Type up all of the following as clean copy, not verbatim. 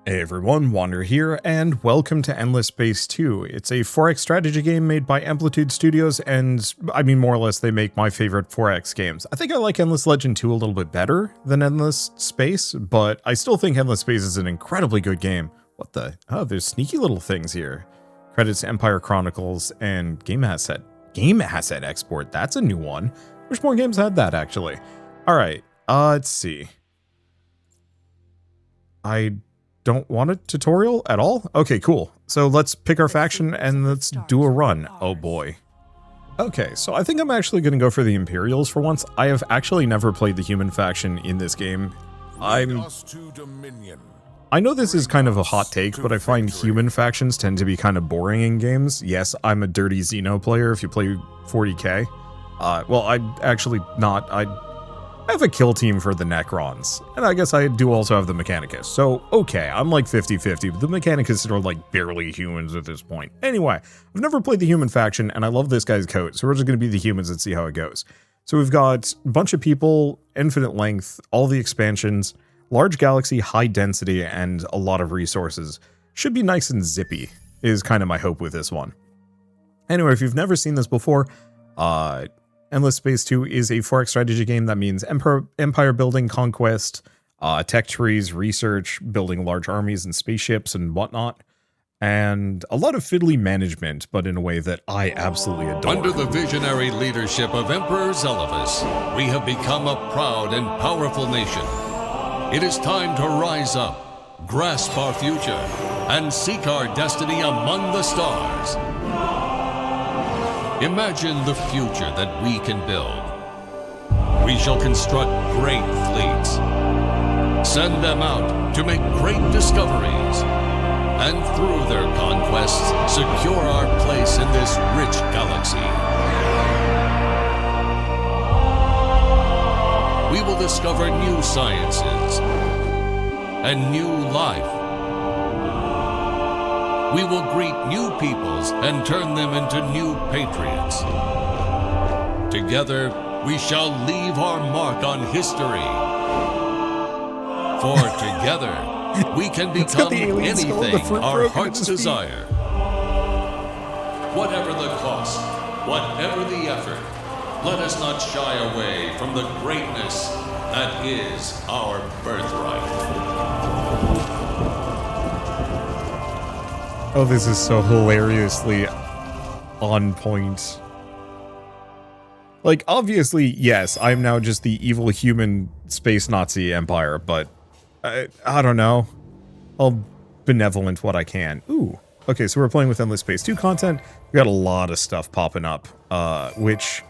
Hey everyone, Wander here, and welcome to Endless Space 2. It's a 4X strategy game made by Amplitude Studios, and I mean more or less they make my favorite 4X games. I think I like Endless Legend 2 a little bit better than Endless Space, but I still think Endless Space is an incredibly good game. What the? Oh, there's sneaky little things here. Credits to Empire Chronicles and Game Asset Export. That's a new one. Wish more games had that, actually. Alright, let's see. I don't want a tutorial at all? Okay, cool. So let's pick our faction and let's do a run. Oh boy. Okay, so I think I'm actually going to go for the Imperials for once. I have actually never played the human faction in this game. I know this is kind of a hot take, but I find human factions tend to be kind of boring in games. Yes, I'm a dirty Xeno player if you play 40k. Well, I'm actually not. I have a kill team for the Necrons, and I guess I do also have the Mechanicus. So, okay, I'm like 50-50, but the Mechanicus are like barely humans at this point. Anyway, I've never played the human faction, and I love this guy's coat, so we're just going to be the humans and see how it goes. So we've got a bunch of people, infinite length, all the expansions, large galaxy, high density, and a lot of resources. Should be nice and zippy, is kind of my hope with this one. Anyway, if you've never seen this before, Endless Space 2 is a 4X strategy game that means empire building, conquest, tech trees, research, building large armies and spaceships and whatnot, and a lot of fiddly management, but in a way that I absolutely adore. Under the visionary leadership of Emperor Zelivus, we have become a proud and powerful nation. It is time to rise up, grasp our future, and seek our destiny among the stars. Imagine the future that we can build. We shall construct great fleets, send them out to make great discoveries, and through their conquests, secure our place in this rich galaxy. We will discover new sciences and new life. We will greet new peoples and turn them into new patriots. Together, we shall leave our mark on history. For together, we can become anything our hearts desire. Whatever the cost, whatever the effort, let us not shy away from the greatness that is our birthright. Oh, this is so hilariously on point. Like, obviously, yes, I'm now just the evil human space Nazi empire, but I don't know. I'll benevolent what I can. Ooh. Okay, so we're playing with Endless Space 2 content. We got a lot of stuff popping up, which,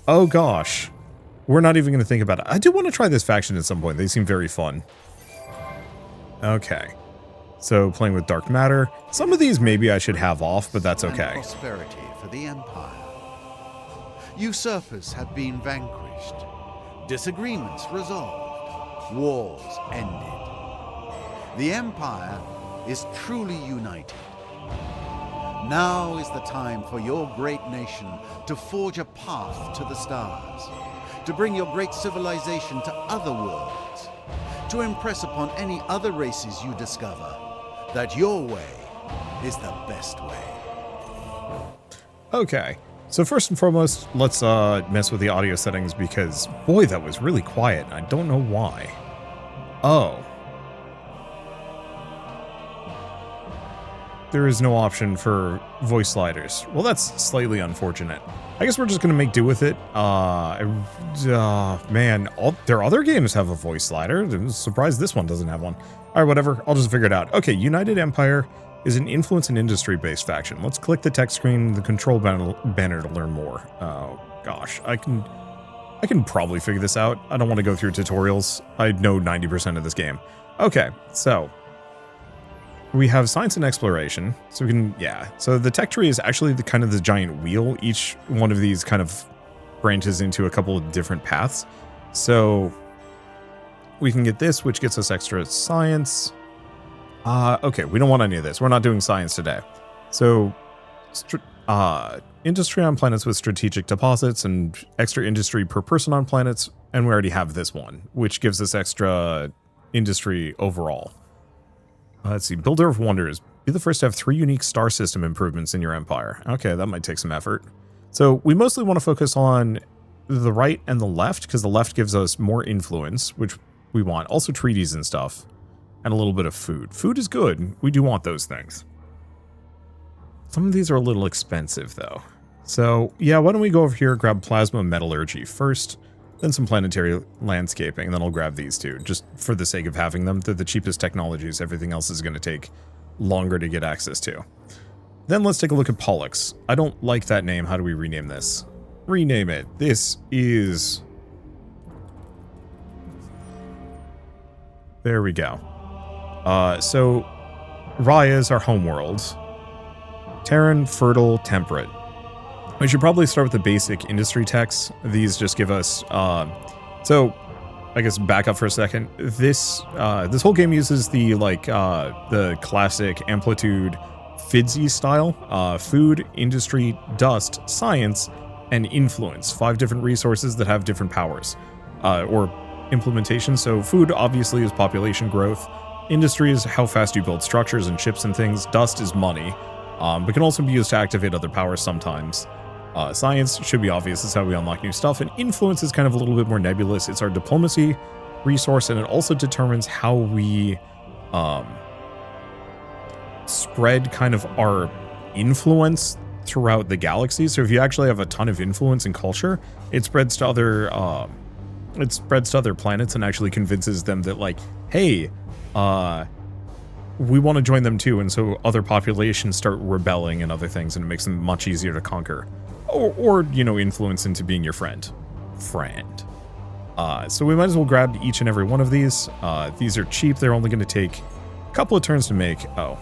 oh gosh, we're not even going to think about it. I do want to try this faction at some point. They seem very fun. Okay. So, playing with dark matter. Some of these maybe I should have off, but that's okay. Prosperity for the Empire. Usurpers have been vanquished. Disagreements resolved. Wars ended. The Empire is truly united. Now is the time for your great nation to forge a path to the stars, to bring your great civilization to other worlds, to impress upon any other races you discover that your way is the best way. Okay, so first and foremost, let's mess with the audio settings because, boy, that was really quiet. I don't know why. Oh. There is no option for voice sliders. Well, that's slightly unfortunate. I guess we're just going to make do with it. Man, their other games have a voice slider. I'm surprised this one doesn't have one. All right, whatever. I'll just figure it out. Okay, United Empire is an influence and industry-based faction. Let's click the text screen, the control banner to learn more. Oh, gosh. I can probably figure this out. I don't want to go through tutorials. I know 90% of this game. Okay, so we have science and exploration. So we can, yeah. So the tech tree is actually the kind of the giant wheel. Each one of these kind of branches into a couple of different paths. So we can get this, which gets us extra science. Okay, we don't want any of this. We're not doing science today. So, industry on planets with strategic deposits and extra industry per person on planets. And we already have this one, which gives us extra industry overall. Let's see. Builder of Wonders. Be the first to have 3 unique star system improvements in your empire. Okay, that might take some effort. So we mostly want to focus on the right and the left, because the left gives us more influence, which we want. Also treaties and stuff. And a little bit of food. Food is good. We do want those things. Some of these are a little expensive, though. So, yeah, why don't we go over here, grab Plasma Metallurgy first, then some Planetary Landscaping, and then I'll grab these two, just for the sake of having them. They're the cheapest technologies. Everything else is going to take longer to get access to. Then let's take a look at Pollux. I don't like that name. How do we rename this? Rename it. This is... There we go. So, Raya is our homeworld. Terran, Fertile, Temperate. We should probably start with the basic industry techs. These just give us... so, I guess back up for a second. This whole game uses the, the classic Amplitude FIDSy style. Food, Industry, Dust, Science, and Influence. 5 different resources that have different powers. Or implementation. So, food obviously is population growth. Industry is how fast you build structures and ships and things. Dust is money, but can also be used to activate other powers sometimes. Science should be obvious. It's how we unlock new stuff. And influence is kind of a little bit more nebulous. It's our diplomacy resource, and it also determines how we spread kind of our influence throughout the galaxy. So if you actually have a ton of influence and culture, it spreads to other planets and actually convinces them that, like, hey, we want to join them too, and so other populations start rebelling and other things, and it makes them much easier to conquer. Or you know, influence into being your friend. So we might as well grab each and every one of these. These are cheap. They're only going to take a couple of turns to make. Oh,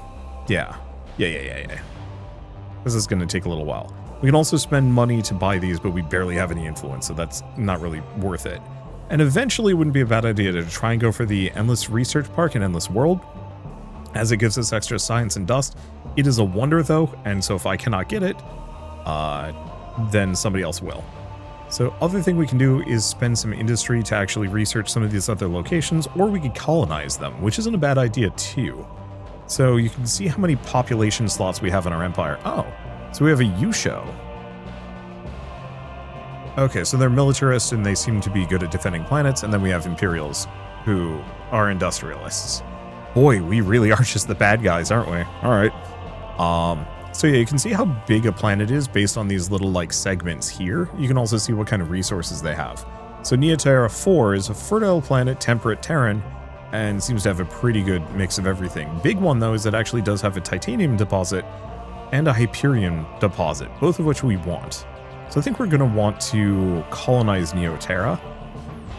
yeah. This is going to take a little while. We can also spend money to buy these, but we barely have any influence, so that's not really worth it. And eventually it wouldn't be a bad idea to try and go for the Endless Research Park and Endless World, as it gives us extra science and dust. It is a wonder, though, and so if I cannot get it, then somebody else will. So other thing we can do is spend some industry to actually research some of these other locations, or we could colonize them, which isn't a bad idea, too. So you can see how many population slots we have in our empire. Oh, so we have a U-show. Okay, so they're militarists and they seem to be good at defending planets, and then we have Imperials, who are industrialists. Boy, we really are just the bad guys, aren't we? Alright. So yeah, you can see how big a planet is based on these little, like, segments here. You can also see what kind of resources they have. So Neoterra 4 is a fertile planet, temperate Terran, and seems to have a pretty good mix of everything. Big one, though, is it actually does have a titanium deposit and a Hyperion deposit, both of which we want. So I think we're going to want to colonize Neoterra.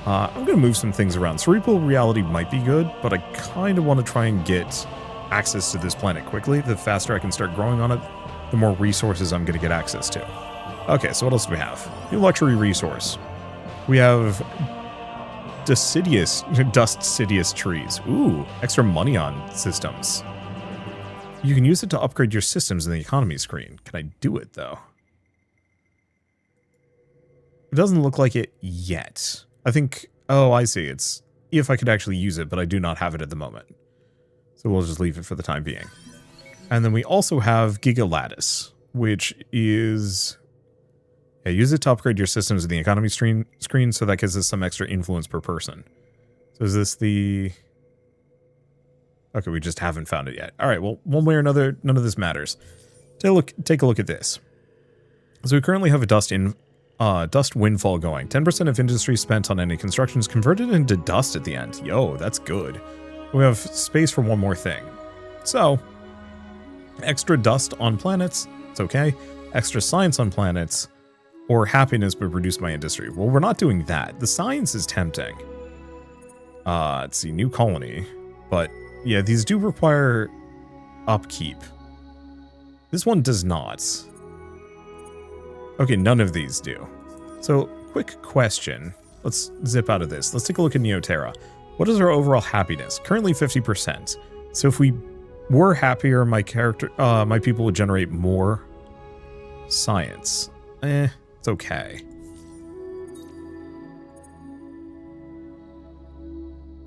I'm going to move some things around. Cerebral reality might be good, but I kind of want to try and get access to this planet quickly. The faster I can start growing on it, the more resources I'm going to get access to. Okay, so what else do we have? New luxury resource. We have Dust-Sidious trees. Ooh, extra money on systems. You can use it to upgrade your systems in the economy screen. Can I do it, though? It doesn't look like it yet. I think... Oh, I see. It's if I could actually use it, but I do not have it at the moment. So we'll just leave it for the time being. And then we also have Giga Lattice, which is... Yeah, use it to upgrade your systems in the economy screen, so that gives us some extra influence per person. So is this the... Okay, we just haven't found it yet. Alright, well, one way or another, none of this matters. Take a look at this. So we currently have a dust windfall going. 10% of industry spent on any construction is converted into dust at the end. Yo, that's good. We have space for one more thing. So, extra dust on planets, it's okay. Extra science on planets, or happiness but reduce my industry. Well, we're not doing that. The science is tempting. Let's see, new colony. But, yeah, these do require upkeep. This one does not. Okay, none of these do. So, quick question. Let's zip out of this. Let's take a look at Neoterra. What is our overall happiness? Currently 50%. So if we were happier, my people would generate more science. It's okay.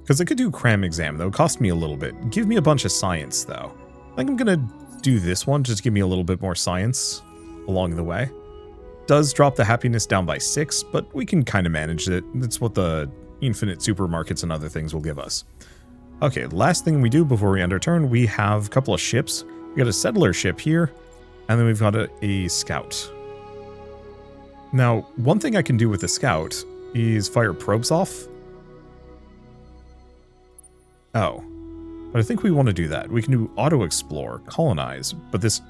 Because I could do cram exam, though. It cost me a little bit. Give me a bunch of science, though. I think I'm going to do this one, just give me a little bit more science along the way. Does drop the happiness down by 6, but we can kind of manage it. That's what the infinite supermarkets and other things will give us. Okay, last thing we do before we end our turn, we have a couple of ships. We got a settler ship here, and then we've got a scout. Now, one thing I can do with the scout is fire probes off. Oh, but I think we want to do that. We can do auto-explore, colonize, but this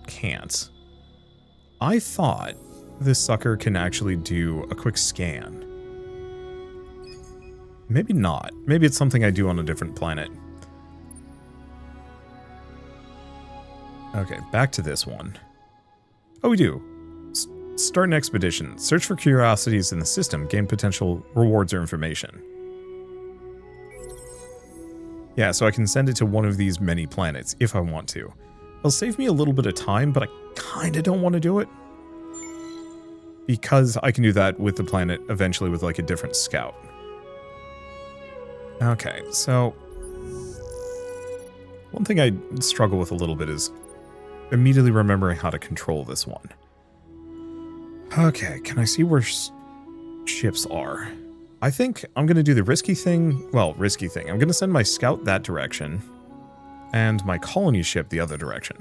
can't. I thought this sucker can actually do a quick scan. Maybe not. Maybe it's something I do on a different planet. Okay, back to this one. Oh, we do. Start an expedition. Search for curiosities in the system. Gain potential rewards or information. Yeah, so I can send it to one of these many planets if I want to. It'll save me a little bit of time, but I kind of don't want to do it. Because I can do that with the planet eventually with like a different scout. Okay, so one thing I struggle with a little bit is immediately remembering how to control this one. Okay, can I see where ships are? I think I'm going to do the risky thing. Well, risky thing. I'm going to send my scout that direction and my colony ship the other direction.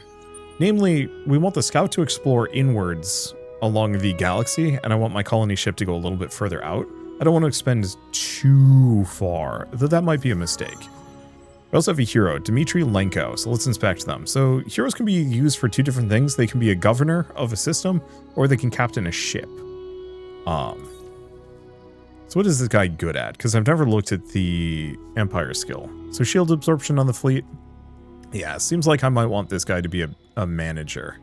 Namely, we want the scout to explore inwards along the galaxy, and I want my colony ship to go a little bit further out. I don't want to expend too far, though that might be a mistake. We also have a hero, Dmitry Lenko, so let's inspect them. So heroes can be used for two different things. They can be a governor of a system, or they can captain a ship. So what is this guy good at? Because I've never looked at the Empire skill. So shield absorption on the fleet. Yeah, seems like I might want this guy to be a manager.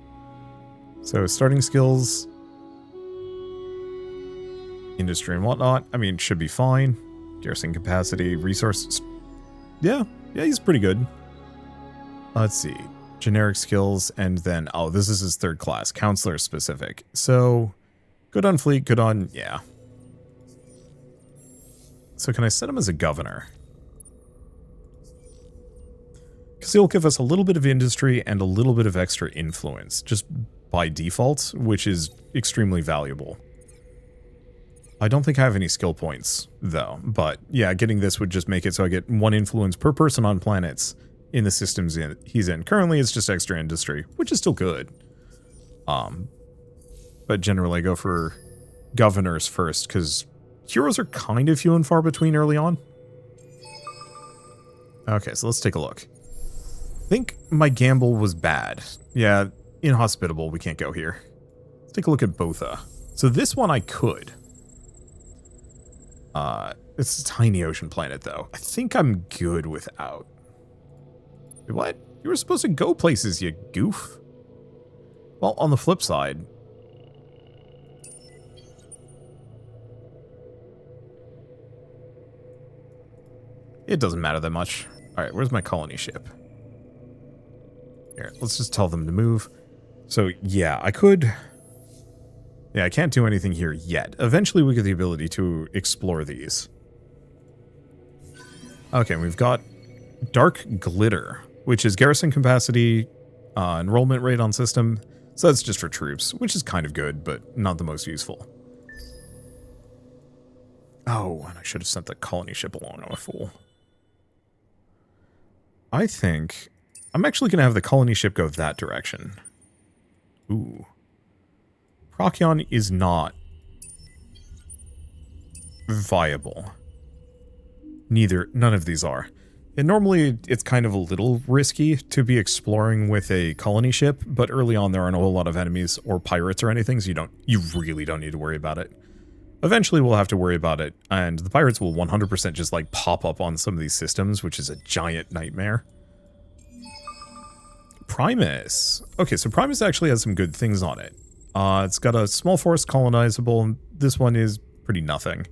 So starting skills, industry and whatnot. I mean, should be fine. Garrison capacity, resources. Yeah, he's pretty good. Let's see. Generic skills, and then, oh, this is his third class. Counselor specific. So, good on fleet, good on, yeah. So can I set him as a governor? Because he'll give us a little bit of industry and a little bit of extra influence, just by default, which is extremely valuable. I don't think I have any skill points, though. But, yeah, getting this would just make it so I get 1 influence per person on planets in the systems he's in. Currently, it's just extra industry, which is still good. But generally, I go for governors first, because heroes are kind of few and far between early on. Okay, so let's take a look. I think my gamble was bad. Yeah, inhospitable, we can't go here. Let's take a look at Botha. So this one I could. It's a tiny ocean planet, though. I think I'm good without. What? You were supposed to go places, you goof. Well, on the flip side, it doesn't matter that much. Alright, where's my colony ship? Here, let's just tell them to move. So, yeah, I could. Yeah, I can't do anything here yet. Eventually we get the ability to explore these. Okay, we've got Dark Glitter, which is garrison capacity, enrollment rate on system. So that's just for troops, which is kind of good, but not the most useful. Oh, and I should have sent the colony ship along. I'm a fool. I think I'm actually going to have the colony ship go that direction. Ooh. Procyon is not viable. None of these are. And normally it's kind of a little risky to be exploring with a colony ship, but early on there aren't a whole lot of enemies or pirates or anything, so you really don't need to worry about it. Eventually we'll have to worry about it, and the pirates will 100% just like pop up on some of these systems, which is a giant nightmare. Primus. Okay, so Primus actually has some good things on it. It's got a small force colonizable, and this one is pretty nothing.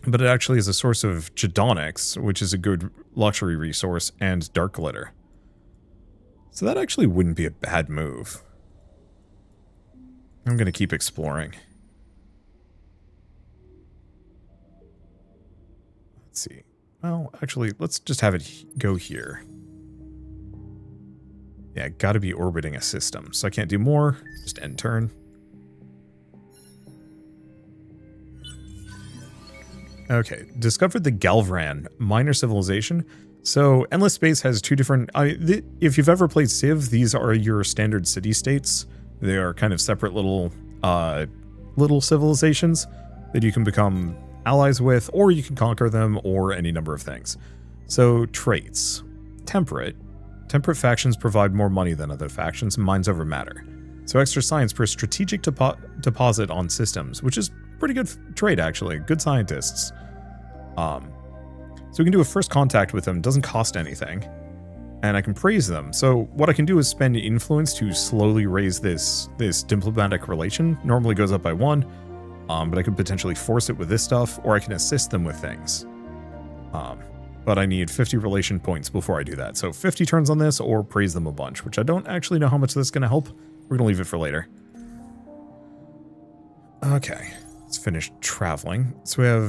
But it actually is a source of Gedonics, which is a good luxury resource, and Dark Glitter. So that actually wouldn't be a bad move. I'm going to keep exploring. Let's see. Well, actually, let's just have it go here. Yeah, gotta be orbiting a system. So I can't do more. Just end turn. Okay, discovered the Galvran, minor civilization. So Endless Space has two different... if you've ever played Civ, these are your standard city-states. They are kind of separate little civilizations that you can become allies with, or you can conquer them, or any number of things. So traits. Temperate. Temperate factions provide more money than other factions, and minds over matter. So extra science per strategic deposit on systems, which is pretty good trait, actually. Good scientists. So we can do a first contact with them. Doesn't cost anything. And I can praise them. So what I can do is spend influence to slowly raise this diplomatic relation. Normally goes up by 1. But I could potentially force it with this stuff, or I can assist them with things. But I need 50 relation points before I do that. So 50 turns on this, or praise them a bunch, which I don't actually know how much this is going to help. We're going to leave it for later. Okay, let's finish traveling. So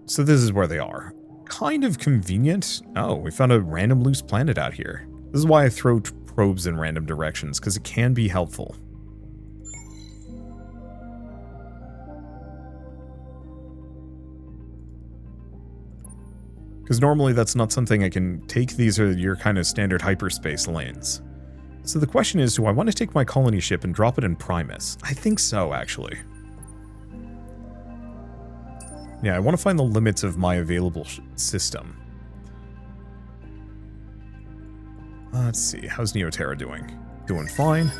this is where they are. Kind of convenient. Oh, we found a random loose planet out here. This is why I throw probes in random directions, because it can be helpful. Because normally that's not something I can take. These are your kind of standard hyperspace lanes. So the question is, do I want to take my colony ship and drop it in Primus? I think so, actually. Yeah, I want to find the limits of my available system. Let's see, how's Neoterra doing? Doing fine.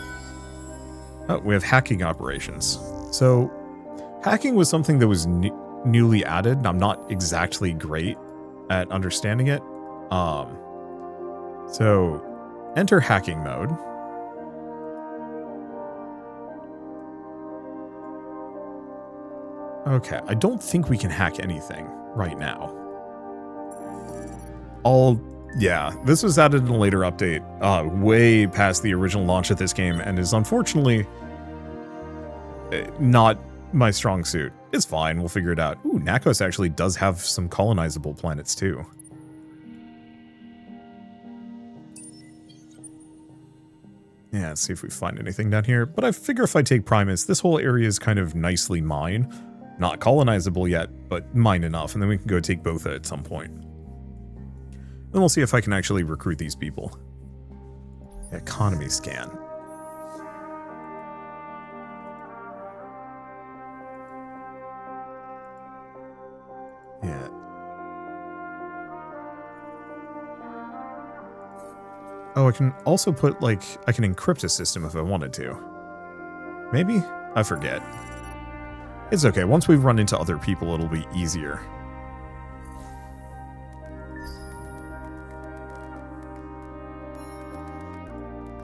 Oh, we have hacking operations. So, hacking was something that was newly added, and I'm not exactly great at understanding it. So enter hacking mode. Okay, I don't think we can hack anything right now. Yeah, this was added in a later update, way past the original launch of this game, and is unfortunately not my strong suit. It's fine, we'll figure it out. Ooh, Nakos actually does have some colonizable planets too. Yeah, let's see if we find anything down here. But I figure if I take Primus, this whole area is kind of nicely mine. Not colonizable yet, but mine enough, and then we can go take Botha at some point. Then we'll see if I can actually recruit these people. Economy scan. Yeah. Oh, I can also put, like, I can encrypt a system if I wanted to. Maybe? I forget. It's okay. Once we run into other people, it'll be easier.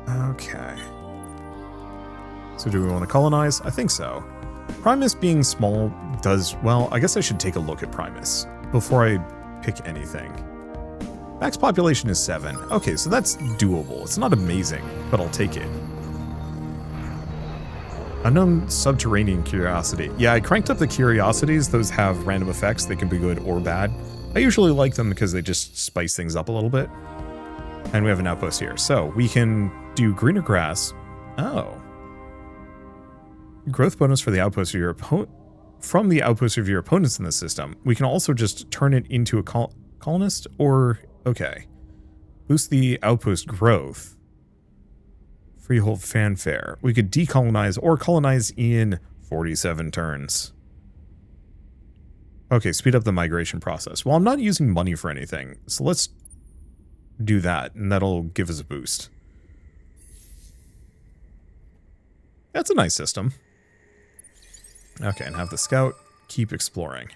Okay. So do we want to colonize? I think so. Primus being small does... Well, I guess I should take a look at Primus before I pick anything. Max population is 7. Okay, so that's doable. It's not amazing, but I'll take it. Unknown subterranean curiosity. Yeah, I cranked up the curiosities. Those have random effects. They can be good or bad. I usually like them because they just spice things up a little bit. And we have an outpost here. So we can do greener grass. Oh. Growth bonus for the outpost of your opponent. From the outpost of your opponents in the system. We can also just turn it into a colonist or... Okay. Boost the outpost growth. Freehold fanfare. We could decolonize or colonize in 47 turns. Okay, speed up the migration process. Well, I'm not using money for anything, so let's do that, and that'll give us a boost. That's a nice system. Okay, and have the scout keep exploring.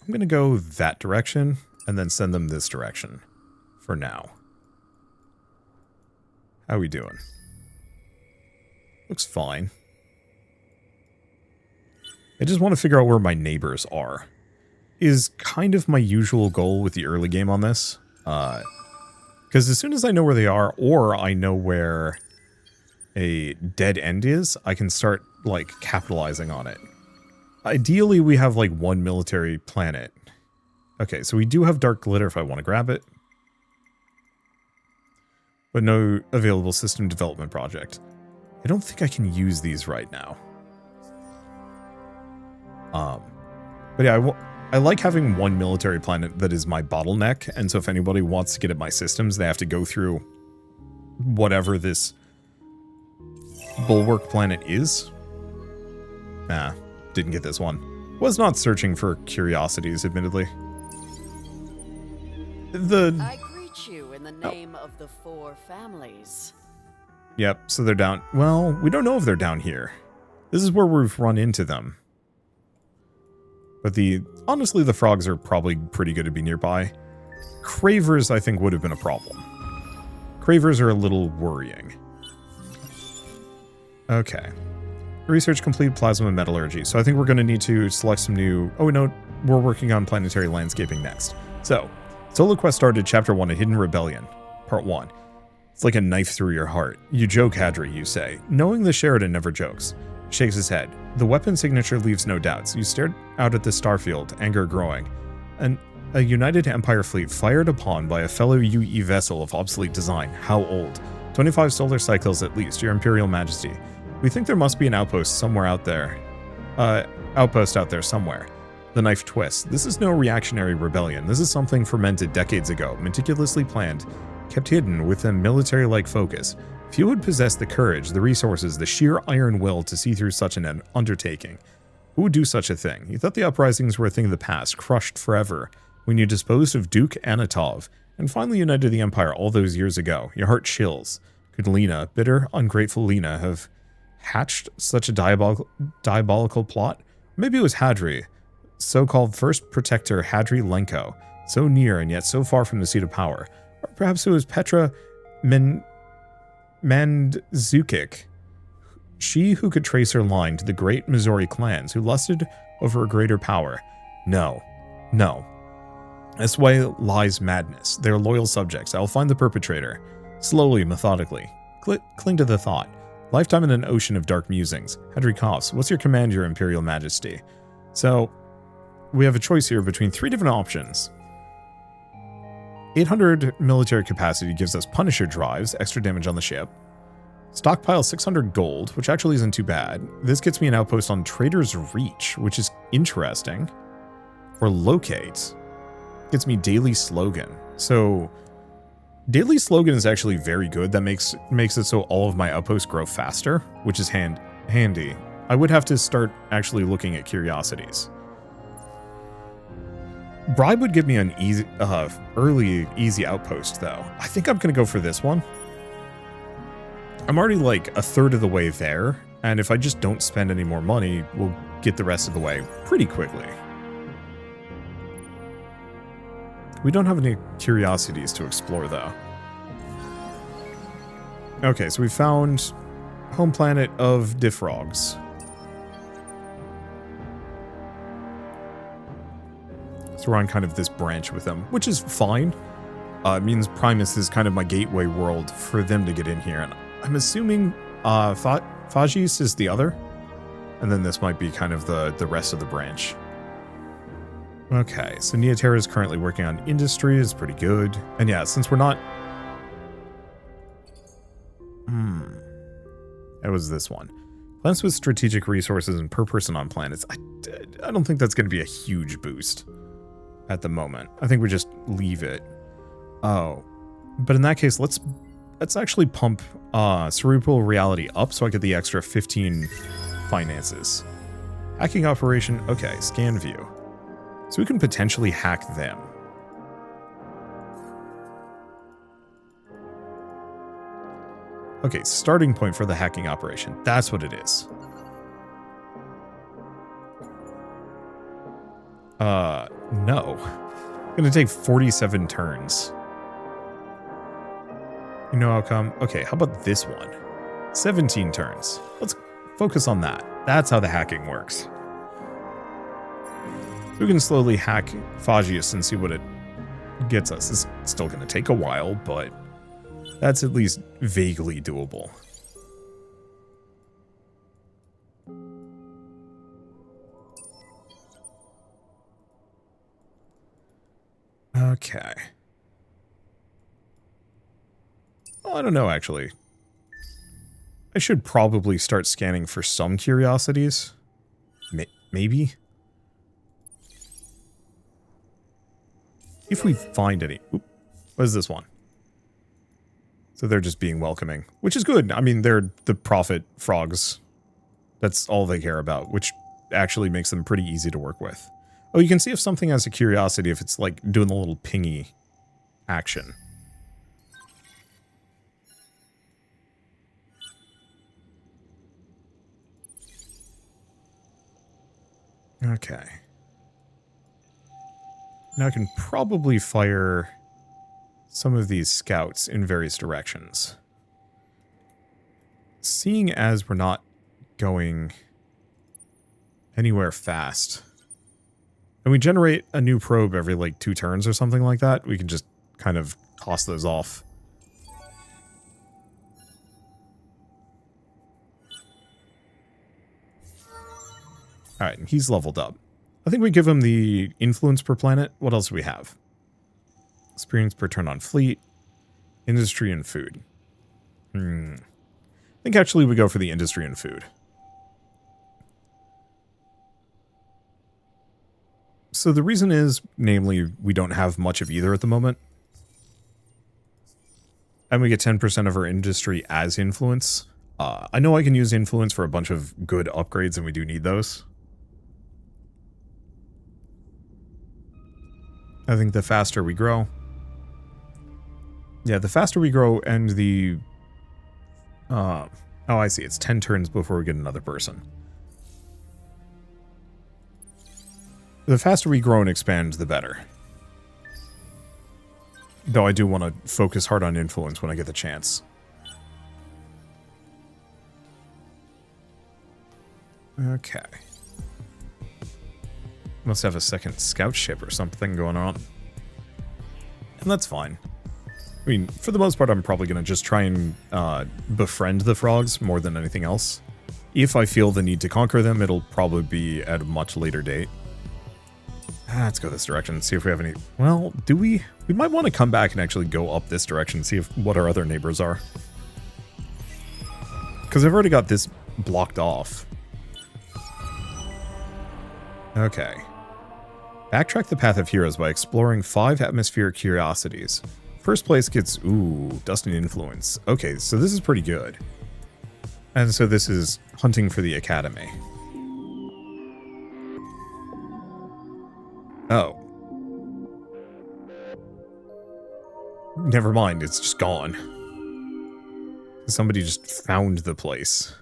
I'm going to go that direction, and then send them this direction for now. How we doing? Looks fine. I just want to figure out where my neighbors are. Is kind of my usual goal with the early game on this. Because as soon as I know where they are, or I know where a dead end is, I can start, like, capitalizing on it. ideally we have like one military planet. Okay, so we do have dark glitter if I want to grab it. But no available system development project. I don't think I can use these right now. But yeah, I like having one military planet that is my bottleneck, and so if anybody wants to get at my systems, they have to go through whatever this bulwark planet is. Nah, didn't get this one. Was not searching for curiosities, admittedly. I greet you in the name of the four families. Yep, so they're down. Well, we don't know if they're down here. This is where we've run into them. But honestly, the frogs are probably pretty good to be nearby. Cravers, I think, would have been a problem. Cravers are a little worrying. Okay. Research complete, plasma metallurgy. So I think we're going to need to select some new... Oh, no, we're working on planetary landscaping next. So, Solo Quest started Chapter 1, A Hidden Rebellion, Part 1. It's like a knife through your heart. You joke, Hadri, you say. Knowing the Sheridan never jokes. Shakes his head. The weapon signature leaves no doubts. You stared out at the starfield, anger growing. A United Empire fleet fired upon by a fellow UE vessel of obsolete design. How old? 25 solar cycles at least, Your Imperial Majesty. We think there must be an outpost somewhere out there. Outpost out there somewhere. The knife twists. This is no reactionary rebellion. This is something fermented decades ago, meticulously planned, kept hidden with a military-like focus. Few would possess the courage, the resources, the sheer iron will to see through such an undertaking. Who would do such a thing? You thought the uprisings were a thing of the past, crushed forever, when you disposed of Duke Anatov, and finally united the Empire all those years ago. Your heart chills. Could Lena, bitter, ungrateful Lena, have hatched such a diabolical plot? Maybe it was Hadri, so-called first protector Hadri Lenko, so near and yet so far from the seat of power. Or perhaps it was Petra Mandzukic, she who could trace her line to the great Missouri clans who lusted over a greater power. No. This way lies madness. They are loyal subjects. I will find the perpetrator. Slowly, methodically. Cling to the thought. Lifetime in an ocean of dark musings. Hadri coughs. What's your command, Your Imperial Majesty? So, we have a choice here between 3 different options. 800 military capacity gives us Punisher drives, extra damage on the ship. Stockpile 600 gold, which actually isn't too bad. This gets me an outpost on Trader's Reach, which is interesting. Or Locate. Gets me Daily Slogan. So, Daily Slogan is actually very good. That makes it so all of my outposts grow faster, which is handy. I would have to start actually looking at curiosities. Bribe would give me an early easy outpost, though. I think I'm going to go for this one. I'm already like a third of the way there, and if I just don't spend any more money, we'll get the rest of the way pretty quickly. We don't have any curiosities to explore, though. Okay, so we found home planet of Diffrogs. So we're on kind of this branch with them, which is fine. It means Primus is kind of my gateway world for them to get in here. And I'm assuming Phagis is the other. And then this might be kind of the rest of the branch. Okay, so Neoterra is currently working on industry, is pretty good. And yeah, since we're not... It was this one. Planets with strategic resources and per person on planets. I don't think that's going to be a huge boost at the moment. I think we just leave it. Oh, but in that case, let's actually pump Cerebral Reality up so I get the extra 15 finances. Hacking operation. Okay, scan view. So we can potentially hack them. Okay, starting point for the hacking operation. That's what it is. No. Gonna take 47 turns. You know how come? Okay, how about this one? 17 turns. Let's focus on that. That's how the hacking works. We can slowly hack Phagius and see what it gets us. It's still going to take a while, but that's at least vaguely doable. Okay. Well, I don't know, actually. I should probably start scanning for some curiosities. Maybe? If we find any. Oop, what is this one? So they're just being welcoming, which is good. I mean, they're the prophet frogs. That's all they care about, which actually makes them pretty easy to work with. Oh, you can see if something has a curiosity if it's like doing the little pingy action. Okay. Now I can probably fire some of these scouts in various directions. Seeing as we're not going anywhere fast, and we generate a new probe every like 2 turns or something like that, we can just kind of toss those off. Alright, and he's leveled up. I think we give him the influence per planet. What else do we have? Experience per turn on fleet, industry, and food. I think actually we go for the industry and food. So the reason is, namely, we don't have much of either at the moment. And we get 10% of our industry as influence. I know I can use influence for a bunch of good upgrades, and we do need those. I think the faster we grow... Yeah, the faster we grow and the... oh, I see. It's 10 turns before we get another person. The faster we grow and expand, the better. Though I do want to focus hard on influence when I get the chance. Okay. Must have a second scout ship or something going on. And that's fine. I mean, for the most part, I'm probably going to just try and befriend the frogs more than anything else. If I feel the need to conquer them, it'll probably be at a much later date. Let's go this direction, see if we have any... Well, do we? We might want to come back and actually go up this direction, see what our other neighbors are. Because I've already got this blocked off. Okay. Backtrack the path of heroes by exploring 5 atmospheric curiosities. First place gets, ooh, dust and influence. Okay, so this is pretty good. And so this is hunting for the academy. Oh. Never mind, it's just gone. Somebody just found the place.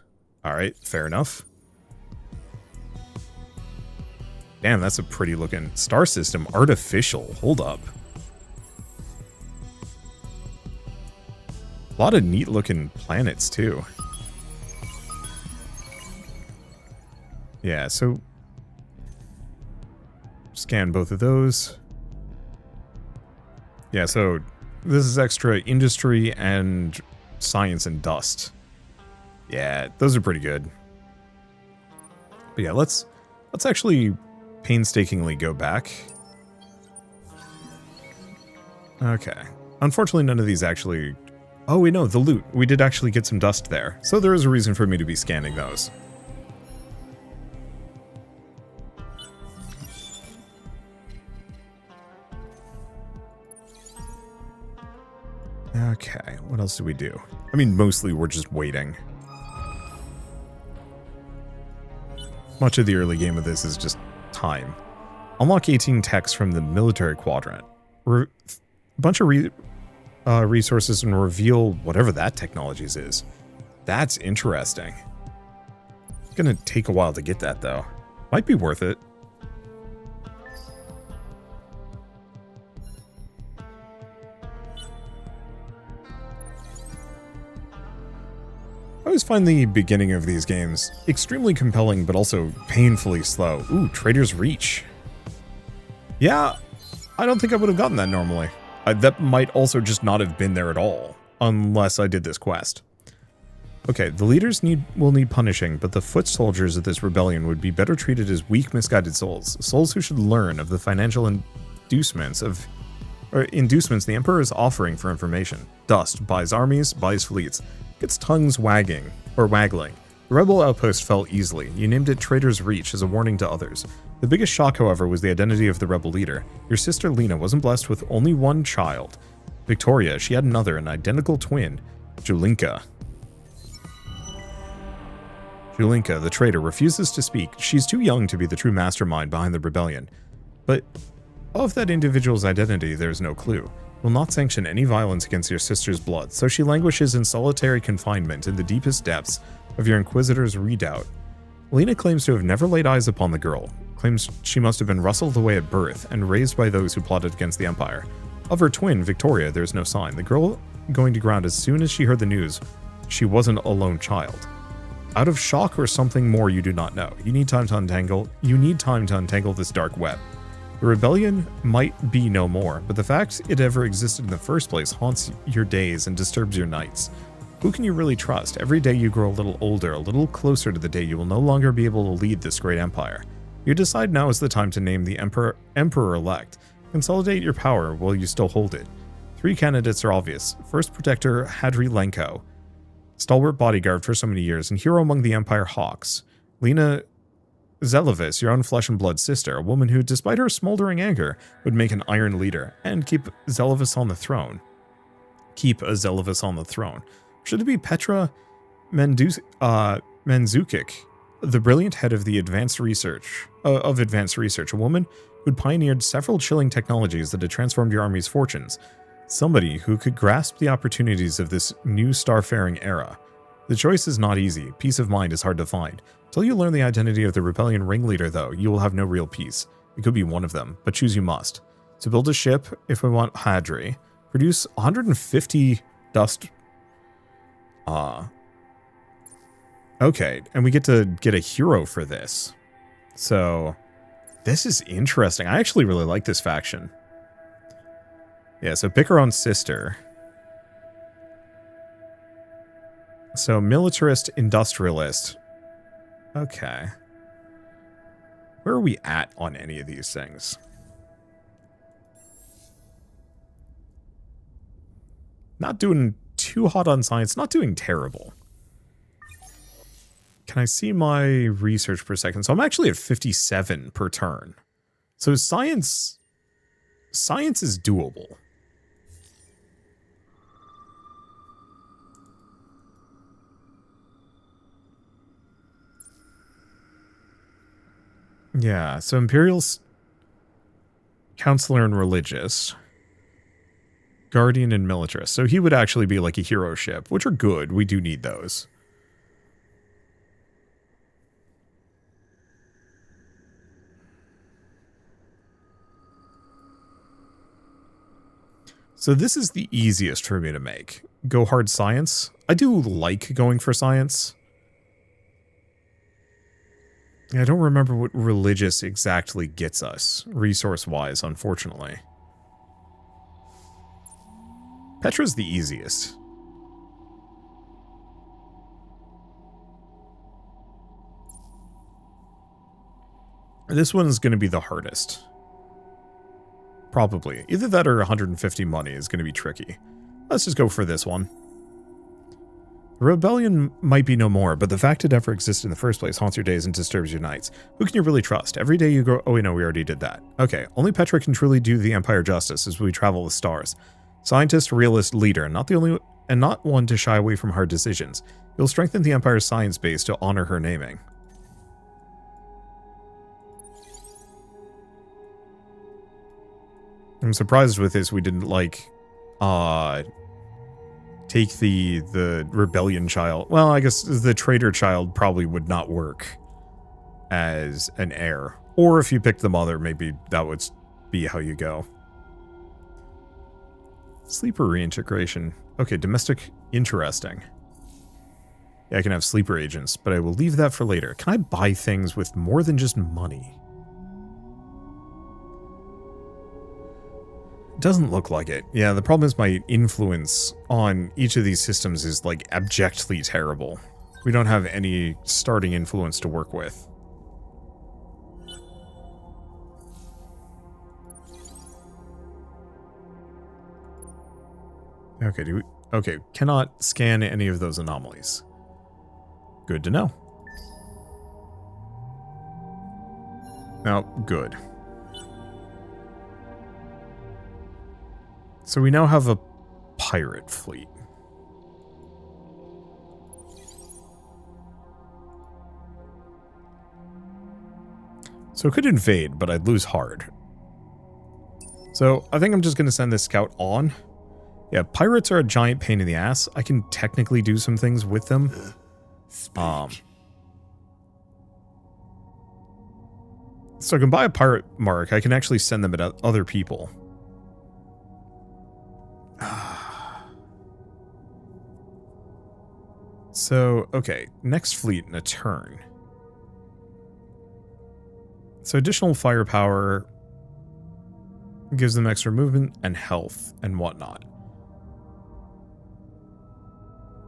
Alright, fair enough. Damn, that's a pretty looking star system. Artificial. Hold up. A lot of neat looking planets, too. Yeah, so... Scan both of those. Yeah, so this is extra industry and science and dust. Yeah, those are pretty good. But yeah, let's actually painstakingly go back. Okay. Unfortunately, none of these actually... Oh, wait, no, the loot. We did actually get some dust there. So there is a reason for me to be scanning those. Okay, what else do we do? I mean, mostly we're just waiting. Much of the early game of this is just time. Unlock 18 techs from the military quadrant. A bunch of resources and reveal whatever that technologies is. That's interesting. It's gonna take a while to get that, though. Might be worth it. I always find the beginning of these games extremely compelling, but also painfully slow. Ooh, Trader's Reach. Yeah, I don't think I would have gotten that normally. That might also just not have been there at all, unless I did this quest. Okay, the leaders will need punishing, but the foot soldiers of this rebellion would be better treated as weak, misguided souls. Souls who should learn of the financial inducements of inducements the Emperor is offering for information. Dust buys armies, buys fleets, gets tongues waggling. The rebel outpost fell easily. You named it Traitor's Reach as a warning to others. The biggest shock, however, was the identity of the rebel leader. Your sister Lena wasn't blessed with only one child. Victoria, she had another, an identical twin, Julinka. Julinka, the traitor, refuses to speak. She's too young to be the true mastermind behind the rebellion. But of that individual's identity, there's no clue. Will not sanction any violence against your sister's blood, so she languishes in solitary confinement in the deepest depths of your Inquisitor's redoubt. Lena claims to have never laid eyes upon the girl, claims she must have been rustled away at birth and raised by those who plotted against the Empire. Of her twin, Victoria, there's no sign. The girl going to ground as soon as she heard the news. She wasn't a lone child. Out of shock or something more you do not know. You need time to untangle this dark web. The rebellion might be no more, but the fact it ever existed in the first place haunts your days and disturbs your nights. Who can you really trust? Every day you grow a little older, a little closer to the day you will no longer be able to lead this great empire. You decide now is the time to name the Emperor-elect. Consolidate your power while you still hold it. 3 candidates are obvious. First Protector Hadri Lenko, stalwart bodyguard for so many years, and hero among the Empire Hawks. Lena Zelovis, your own flesh and blood sister, a woman who, despite her smoldering anger, would make an iron leader, and keep Zelovis on the throne. Should it be Petra Mandzukic, the brilliant head of the advanced research, a woman who'd pioneered several chilling technologies that had transformed your army's fortunes, somebody who could grasp the opportunities of this new starfaring era. The choice is not easy. Peace of mind is hard to find. Till you learn the identity of the rebellion ringleader, though, you will have no real peace. It could be one of them, but choose you must. To build a ship, if we want Hadri, produce 150 dust. Okay, and we get to get a hero for this. So, this is interesting. I actually really like this faction. Yeah, so pick her own sister. So, militarist, industrialist. Okay. Where are we at on any of these things? Not doing too hot on science, not doing terrible. Can I see my research per second? So I'm actually at 57 per turn. So science is doable. Yeah, so Imperial's Counselor and Religious. Guardian and Militarist. So he would actually be like a hero ship, which are good. We do need those. So this is the easiest for me to make. Go hard science. I do like going for science. I don't remember what religious exactly gets us, resource-wise, unfortunately. Petra's the easiest. This one is going to be the hardest. Probably. Either that or 150 money is going to be tricky. Let's just go for this one. The rebellion might be no more, but the fact it ever existed in the first place haunts your days and disturbs your nights. Who can you really trust? Every day you grow... Oh, wait, no, we already did that. Okay, only Petra can truly do the Empire justice as we travel the stars. Scientist, realist, leader, not one to shy away from hard decisions. You'll strengthen the Empire's science base to honor her naming. I'm surprised with this we didn't, like, take the rebellion child. Well, I guess the traitor child probably would not work as an heir. Or if you picked the mother, maybe that would be how you go. Sleeper reintegration. Okay, domestic, interesting. Yeah, I can have sleeper agents, but I will leave that for later. Can I buy things with more than just money? Doesn't look like it. Yeah, the problem is my influence on each of these systems is, like, abjectly terrible. We don't have any starting influence to work with. Okay, okay, cannot scan any of those anomalies. Good to know. Now, good. So we now have a pirate fleet. So it could invade, but I'd lose hard. So I think I'm just going to send this scout on. Yeah, pirates are a giant pain in the ass. I can technically do some things with them. So I can buy a pirate mark. I can actually send them at other people. So, okay, next fleet in a turn. So additional firepower gives them extra movement and health and whatnot.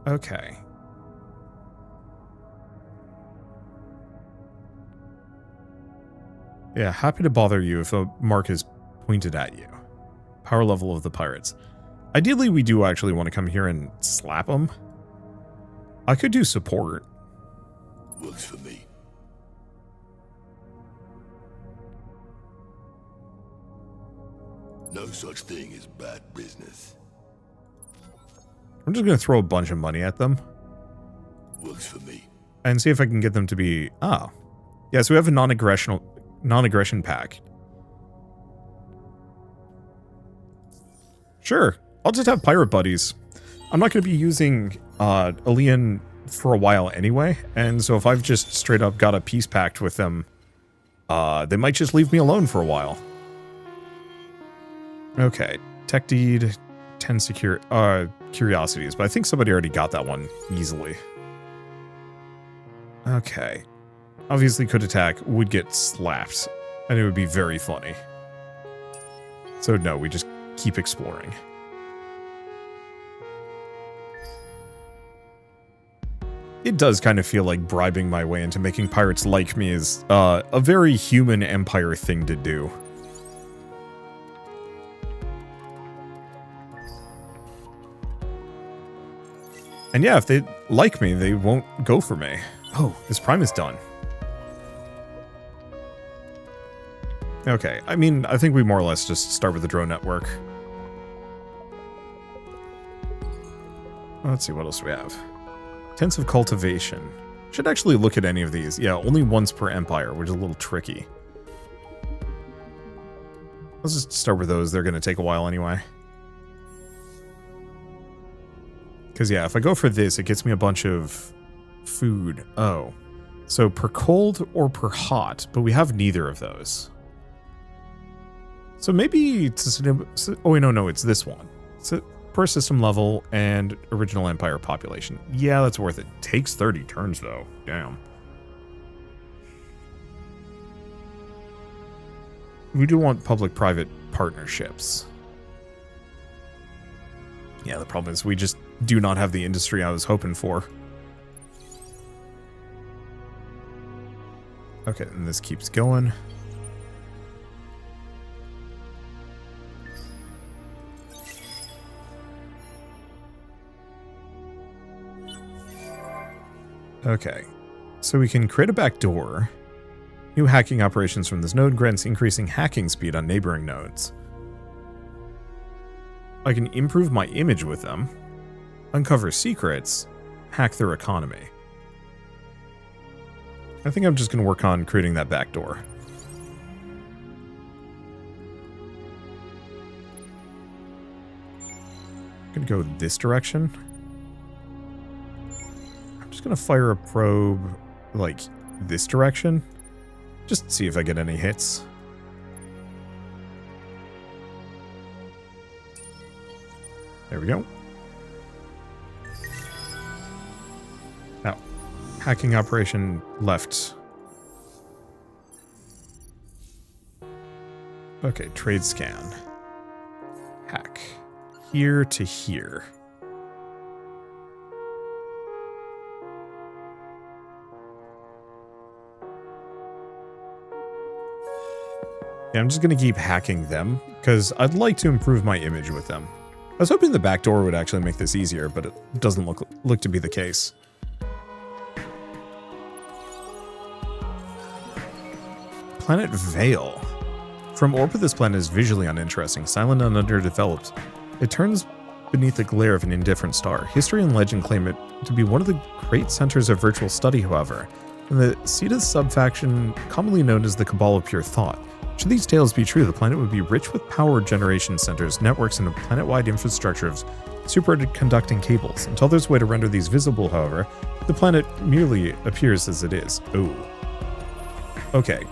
Okay. Yeah, happy to bother you if a mark is pointed at you. Power level of the pirates. Ideally, we do actually want to come here and slap them. I could do support. Works for me. No such thing as bad business. I'm just going to throw a bunch of money at them. Works for me. And see if I can get them to be... Ah. Yeah, so we have a non-aggression pact. Sure. I'll just have pirate buddies. I'm not going to be using Alien for a while anyway. And so if I've just straight up got a peace pact with them, they might just leave me alone for a while. Okay. Tech deed, 10 curiosities. But I think somebody already got that one easily. Okay. Obviously could attack, would get slapped. And it would be very funny. So no, we just keep exploring. It does kind of feel like bribing my way into making pirates like me is a very human empire thing to do. And yeah, if they like me, they won't go for me. Oh, this prime is done. Okay, I mean, I think we more or less just start with the drone network. Let's see, what else do we have? Intensive cultivation. Should actually look at any of these. Yeah, only once per empire, which is a little tricky. Let's just start with those. They're going to take a while anyway. Because, yeah, if I go for this, it gets me a bunch of food. Oh. So per cold or per hot, but we have neither of those. So maybe it's... Oh, wait, no, it's this one. So per system level and original empire population. Yeah, that's worth it. Takes 30 turns, though. Damn. We do want public-private partnerships. Yeah, the problem is we just do not have the industry I was hoping for. Okay, and this keeps going. Okay, so we can create a backdoor. New hacking operations from this node grants increasing hacking speed on neighboring nodes. I can improve my image with them, uncover secrets, hack their economy. I think I'm just going to work on creating that backdoor. I'm going to go this direction. I'm just going to fire a probe, like, this direction. Just see if I get any hits. There we go. Now, hacking operation left. Okay, trade scan. Hack. Here to here. Yeah, I'm just going to keep hacking them, because I'd like to improve my image with them. I was hoping the back door would actually make this easier, but it doesn't look to be the case. Planet Vale. From orbit, this planet is visually uninteresting, silent and underdeveloped. It turns beneath the glare of an indifferent star. History and legend claim it to be one of the great centers of virtual study, however, and the seat of the subfaction commonly known as the Cabal of Pure Thought. Should these tales be true, the planet would be rich with power generation centers, networks, and a planet-wide infrastructure of superconducting cables. Until there's a way to render these visible, however, the planet merely appears as it is. Ooh. Okay.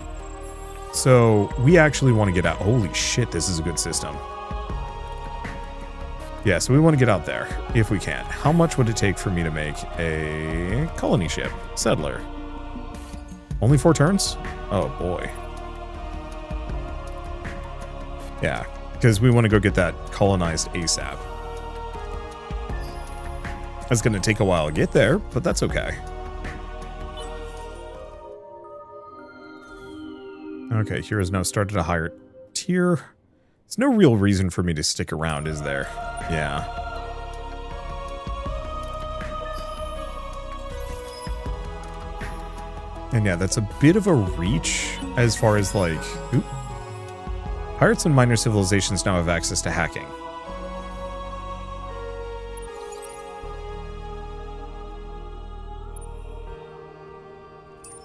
So, we actually want to get out. Holy shit, this is a good system. Yeah, so we want to get out there, if we can. How much would it take for me to make a colony ship? Settler. Only 4 turns? Oh, boy. Yeah, because we want to go get that colonized ASAP. It's going to take a while to get there, but that's okay. Okay, heroes now started a higher tier. There's no real reason for me to stick around, is there? Yeah. And yeah, that's a bit of a reach as far as like... Oop. Pirates and minor civilizations now have access to hacking.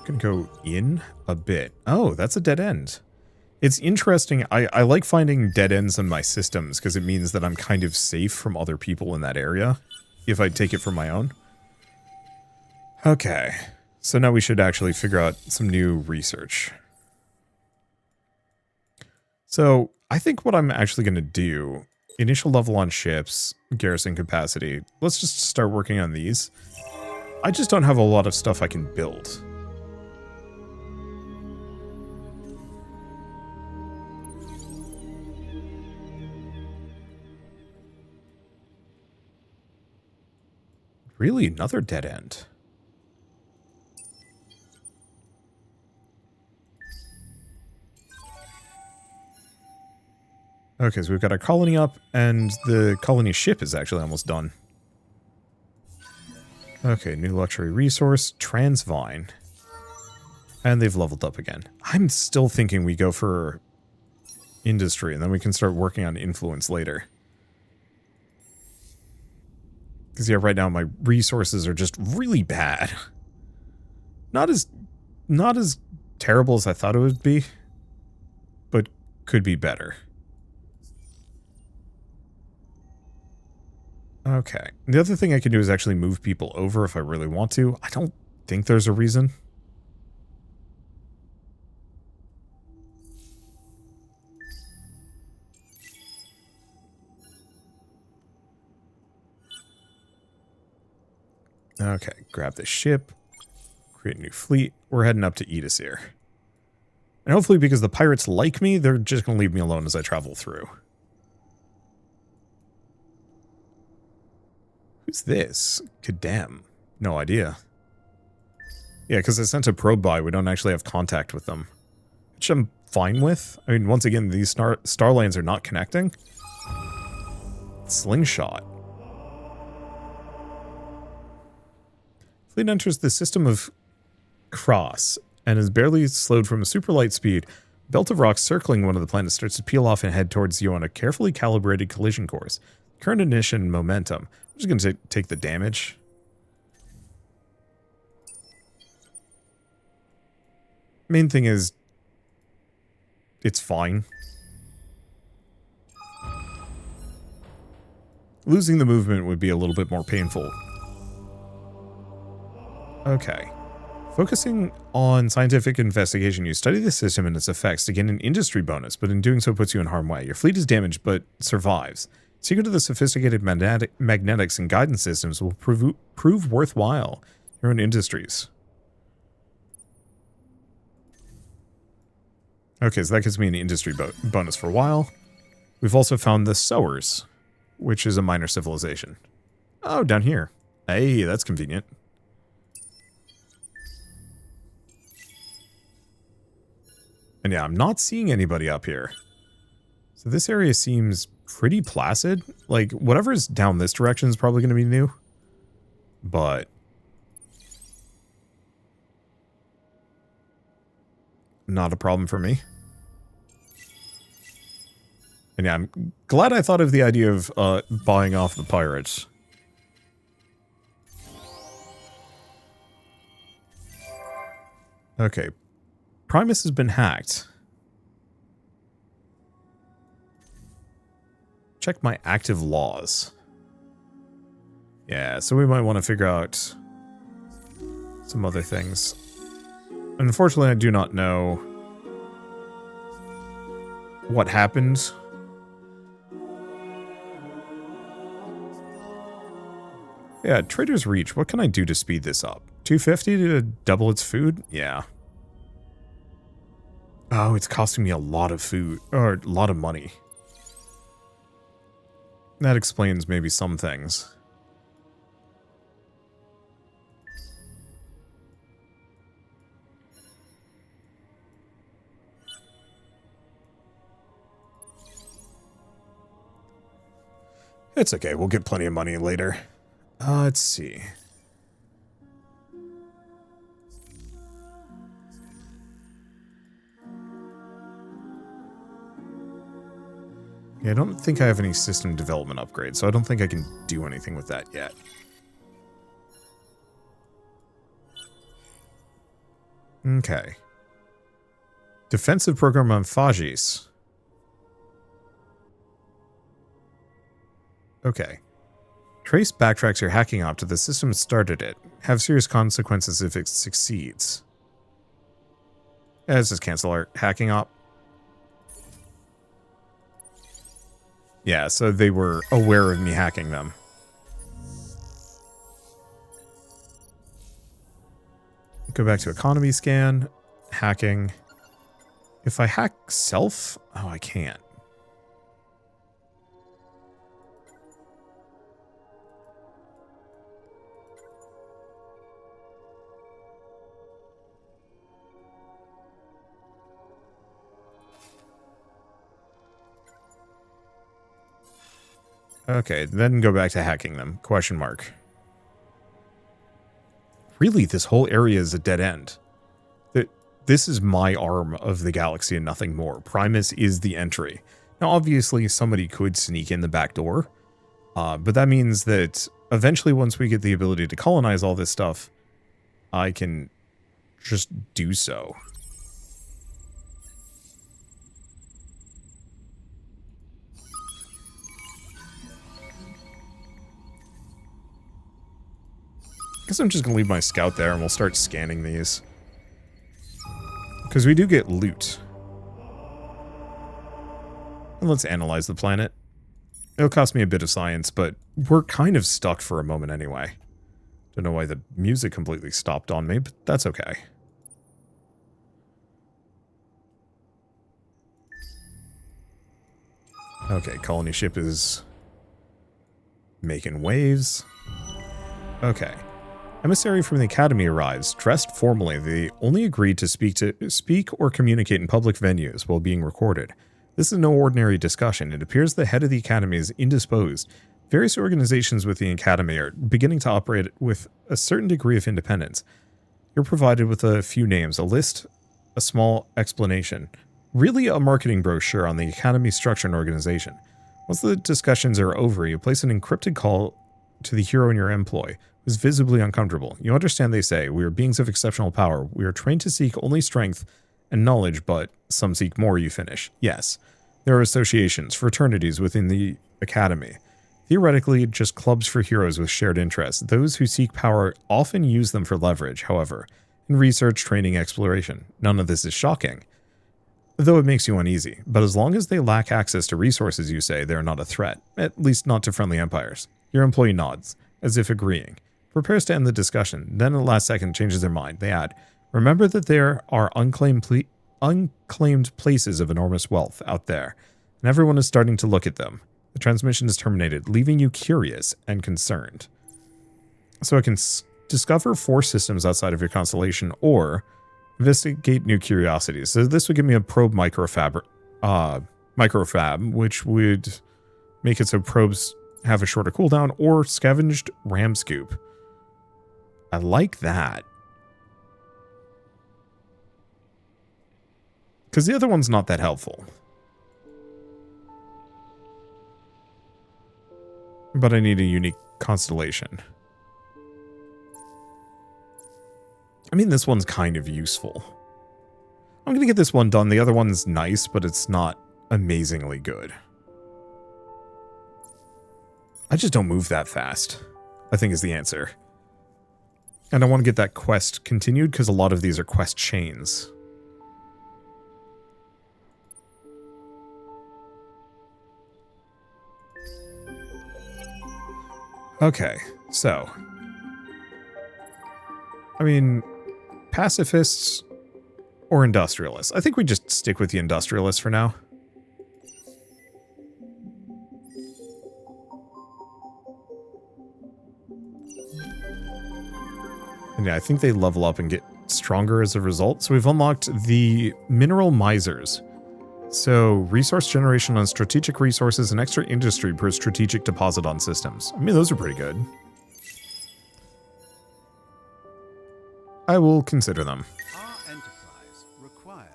Gonna go in a bit. Oh, that's a dead end. It's interesting. I like finding dead ends in my systems because it means that I'm kind of safe from other people in that area if I take it for my own. Okay. So now we should actually figure out some new research. So I think what I'm actually going to do, initial level on ships, garrison capacity. Let's just start working on these. I just don't have a lot of stuff I can build. Really, another dead end. Okay, so we've got our colony up, and the colony ship is actually almost done. Okay, new luxury resource, Transvine. And they've leveled up again. I'm still thinking we go for industry, and then we can start working on influence later. Because yeah, right now my resources are just really bad. Not as terrible as I thought it would be, but could be better. Okay. The other thing I can do is actually move people over if I really want to. I don't think there's a reason. Okay, grab the ship, create a new fleet. We're heading up to Edisir. And hopefully because the pirates like me, they're just going to leave me alone as I travel through. Who's this? Kadam. No idea. Yeah, because I sent a probe by, we don't actually have contact with them. Which I'm fine with. I mean, once again, these star lanes are not connecting. Slingshot. Fleet enters the system of Cross and is barely slowed from a super light speed. A belt of rocks circling one of the planets starts to peel off and head towards you on a carefully calibrated collision course. Current ignition momentum. I'm just going to take the damage. Main thing is, it's fine. Losing the movement would be a little bit more painful. Okay. Focusing on scientific investigation, you study the system and its effects to gain an industry bonus, but in doing so puts you in harm's way. Your fleet is damaged, but survives. Secret of the sophisticated magnetics and guidance systems will prove worthwhile. Your own industries. Okay, so that gives me an industry bonus for a while. We've also found the Sowers, which is a minor civilization. Oh, down here. Hey, that's convenient. And yeah, I'm not seeing anybody up here. So this area seems pretty placid. Like, whatever's down this direction is probably going to be new. But not a problem for me. And yeah, I'm glad I thought of the idea of buying off the pirates. Okay. Primus has been hacked. Check my active laws. Yeah, so we might want to figure out some other things. Unfortunately, I do not know what happened. Yeah, Trader's Reach. What can I do to speed this up? 250 to double its food? Yeah. Oh, it's costing me a lot of food, or a lot of money. That explains maybe some things. It's okay, we'll get plenty of money later. Let's see. Yeah, I don't think I have any system development upgrades, so I don't think I can do anything with that yet. Okay. Defensive program on Fajis. Okay. Trace backtracks your hacking op to the system that started it. Have serious consequences if it succeeds. Yeah, let's just cancel our hacking op. Yeah, so they were aware of me hacking them. Go back to economy scan. Hacking. If I hack self... Oh, I can't. Okay, then go back to hacking them. Question mark. Really, this whole area is a dead end. This is my arm of the galaxy and nothing more. Primus is the entry. Now, obviously, somebody could sneak in the back door. But that means that eventually, once we get the ability to colonize all this stuff, I can just do so. I guess I'm just going to leave my scout there and we'll start scanning these. Because we do get loot. And let's analyze the planet. It'll cost me a bit of science, but we're kind of stuck for a moment anyway. Don't know why the music completely stopped on me, but that's okay. Okay, colony ship is making waves. Okay. Emissary from the Academy arrives, dressed formally. They only agreed to speak or communicate in public venues while being recorded. This is no ordinary discussion. It appears the head of the Academy is indisposed. Various organizations within the Academy are beginning to operate with a certain degree of independence. You're provided with a few names, a list, a small explanation. Really a marketing brochure on the Academy structure and organization. Once the discussions are over, you place an encrypted call to the hero in your employ, who is visibly uncomfortable. You understand they say, we are beings of exceptional power. We are trained to seek only strength and knowledge, but some seek more, you finish. Yes, there are associations, fraternities within the Academy. Theoretically, just clubs for heroes with shared interests. Those who seek power often use them for leverage, however, in research, training, exploration. None of this is shocking, though it makes you uneasy. But as long as they lack access to resources, you say, they are not a threat, at least not to friendly empires. Your employee nods, as if agreeing. Prepares to end the discussion, then at the last second changes their mind. They add, remember that there are unclaimed places of enormous wealth out there, and everyone is starting to look at them. The transmission is terminated, leaving you curious and concerned. So I can discover 4 systems outside of your constellation, or investigate new curiosities. So this would give me a probe microfab, which would make it so probes have a shorter cooldown, or scavenged ram scoop. I like that. Because the other one's not that helpful. But I need a unique constellation. I mean, this one's kind of useful. I'm going to get this one done. The other one's nice, but it's not amazingly good. I just don't move that fast, I think is the answer. And I want to get that quest continued because a lot of these are quest chains. Okay, so. I mean, pacifists or industrialists. I think we just stick with the industrialists for now. And yeah, I think they level up and get stronger as a result. So we've unlocked the Mineral Misers. So resource generation on strategic resources and extra industry per strategic deposit on systems. I mean, those are pretty good. I will consider them.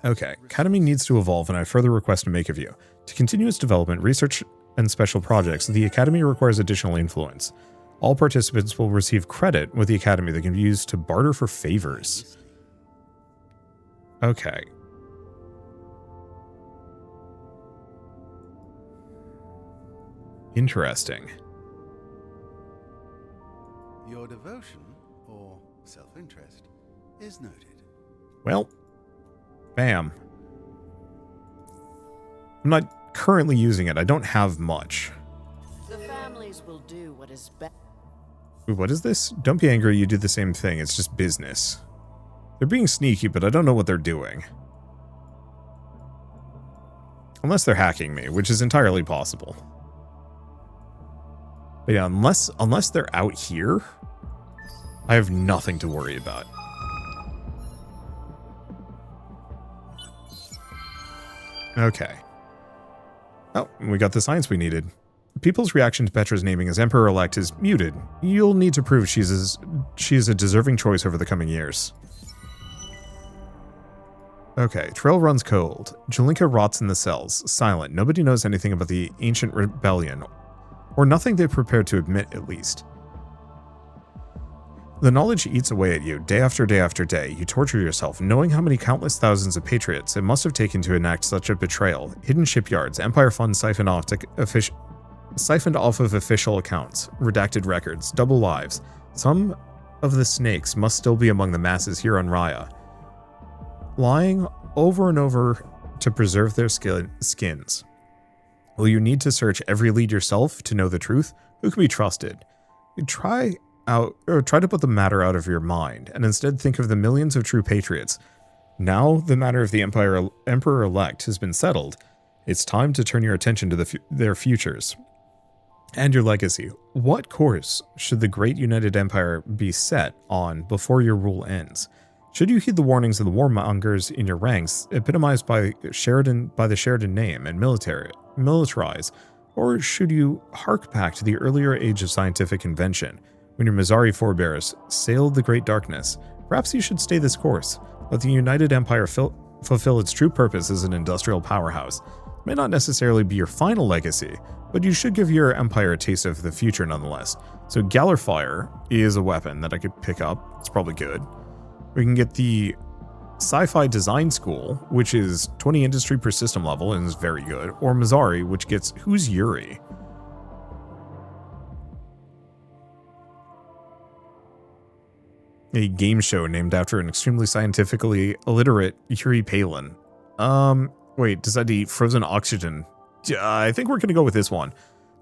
Okay, Academy needs to evolve, and I further request to make of you. To continue its development, research, and special projects, the Academy requires additional influence. All participants will receive credit with the Academy that can be used to barter for favors. Okay. Interesting. Your devotion, or self-interest, is noted. Well, bam. I'm not currently using it. I don't have much. The families will do what is best. Wait, what is this? Don't be angry, you do the same thing. It's just business. They're being sneaky, but I don't know what they're doing. Unless they're hacking me, which is entirely possible. But yeah, unless they're out here, I have nothing to worry about. Okay. Oh, we got the science we needed. People's reaction to Petra's naming as Emperor-elect is muted. You'll need to prove she is a deserving choice over the coming years. Okay, Trail runs cold. Jelinka rots in the cells, silent. Nobody knows anything about the ancient rebellion, or nothing they're prepared to admit, at least. The knowledge eats away at you, day after day after day. You torture yourself, knowing how many countless thousands of patriots it must have taken to enact such a betrayal. Hidden shipyards, Empire funds siphoned off of official accounts, redacted records, double lives. Some of the snakes must still be among the masses here on Raya, lying over and over to preserve their skins. Will you need to search every lead yourself to know the truth? Who can be trusted? Try to put the matter out of your mind, and instead think of the millions of true patriots. Now the matter of the Emperor-elect has been settled. It's time to turn your attention to their futures and your legacy. What course should the great United Empire be set on before your rule ends? Should you heed the warnings of the warmongers in your ranks, epitomized by the Sheridan name, and militarize, or should you hark back to the earlier age of scientific invention, when your Mizari forebears sailed the great darkness? Perhaps you should stay this course. Let the United Empire fulfill its true purpose as an industrial powerhouse. It may not necessarily be your final legacy, but you should give your empire a taste of the future nonetheless. So Gallerfire is a weapon that I could pick up. It's probably good. We can get the Sci-Fi Design School, which is 20 industry per system level and is very good, or Mizari, which gets Who's Yuri? A game show named after an extremely scientifically illiterate Yuri Palin. Wait, decide to eat frozen oxygen. I think we're going to go with this one.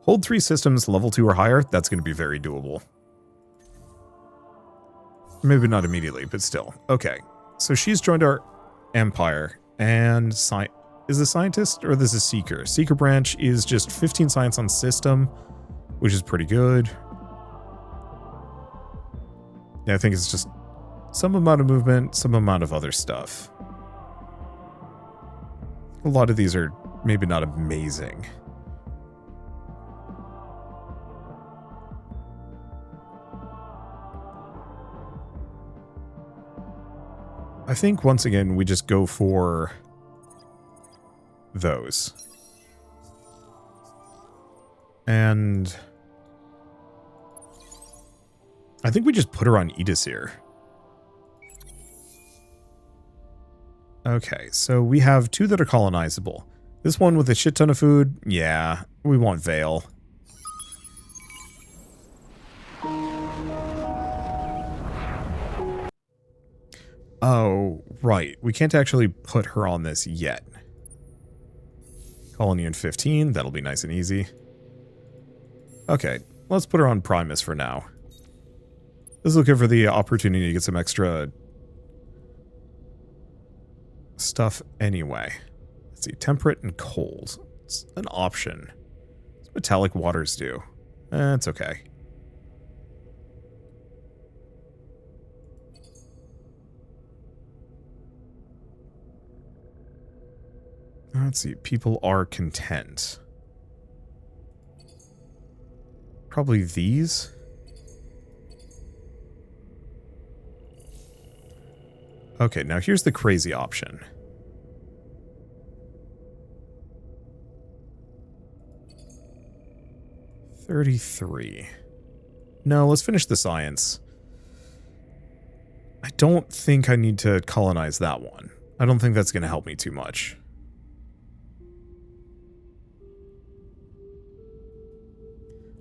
Hold 3 systems, level 2 or higher. That's going to be very doable. Maybe not immediately, but still. Okay, so she's joined our empire, and is a scientist, or this is Seeker? Seeker branch is just 15 science on system, which is pretty good. Yeah, I think it's just some amount of movement, some amount of other stuff. A lot of these are maybe not amazing. I think, once again, we just go for those. And I think we just put her on Edisir. Okay, so we have 2 that are colonizable. This one with a shit ton of food, yeah, we want Vale. Oh, right. We can't actually put her on this yet. Colony in 15, that'll be nice and easy. Okay, let's put her on Primus for now. This is looking for the opportunity to get some extra stuff anyway. Let's see, temperate and cold. It's an option. What's metallic waters do? It's okay. Let's see, people are content. Probably these. Okay, now here's the crazy option. $33. No, let's finish the science. I don't think I need to colonize that one. I don't think that's going to help me too much.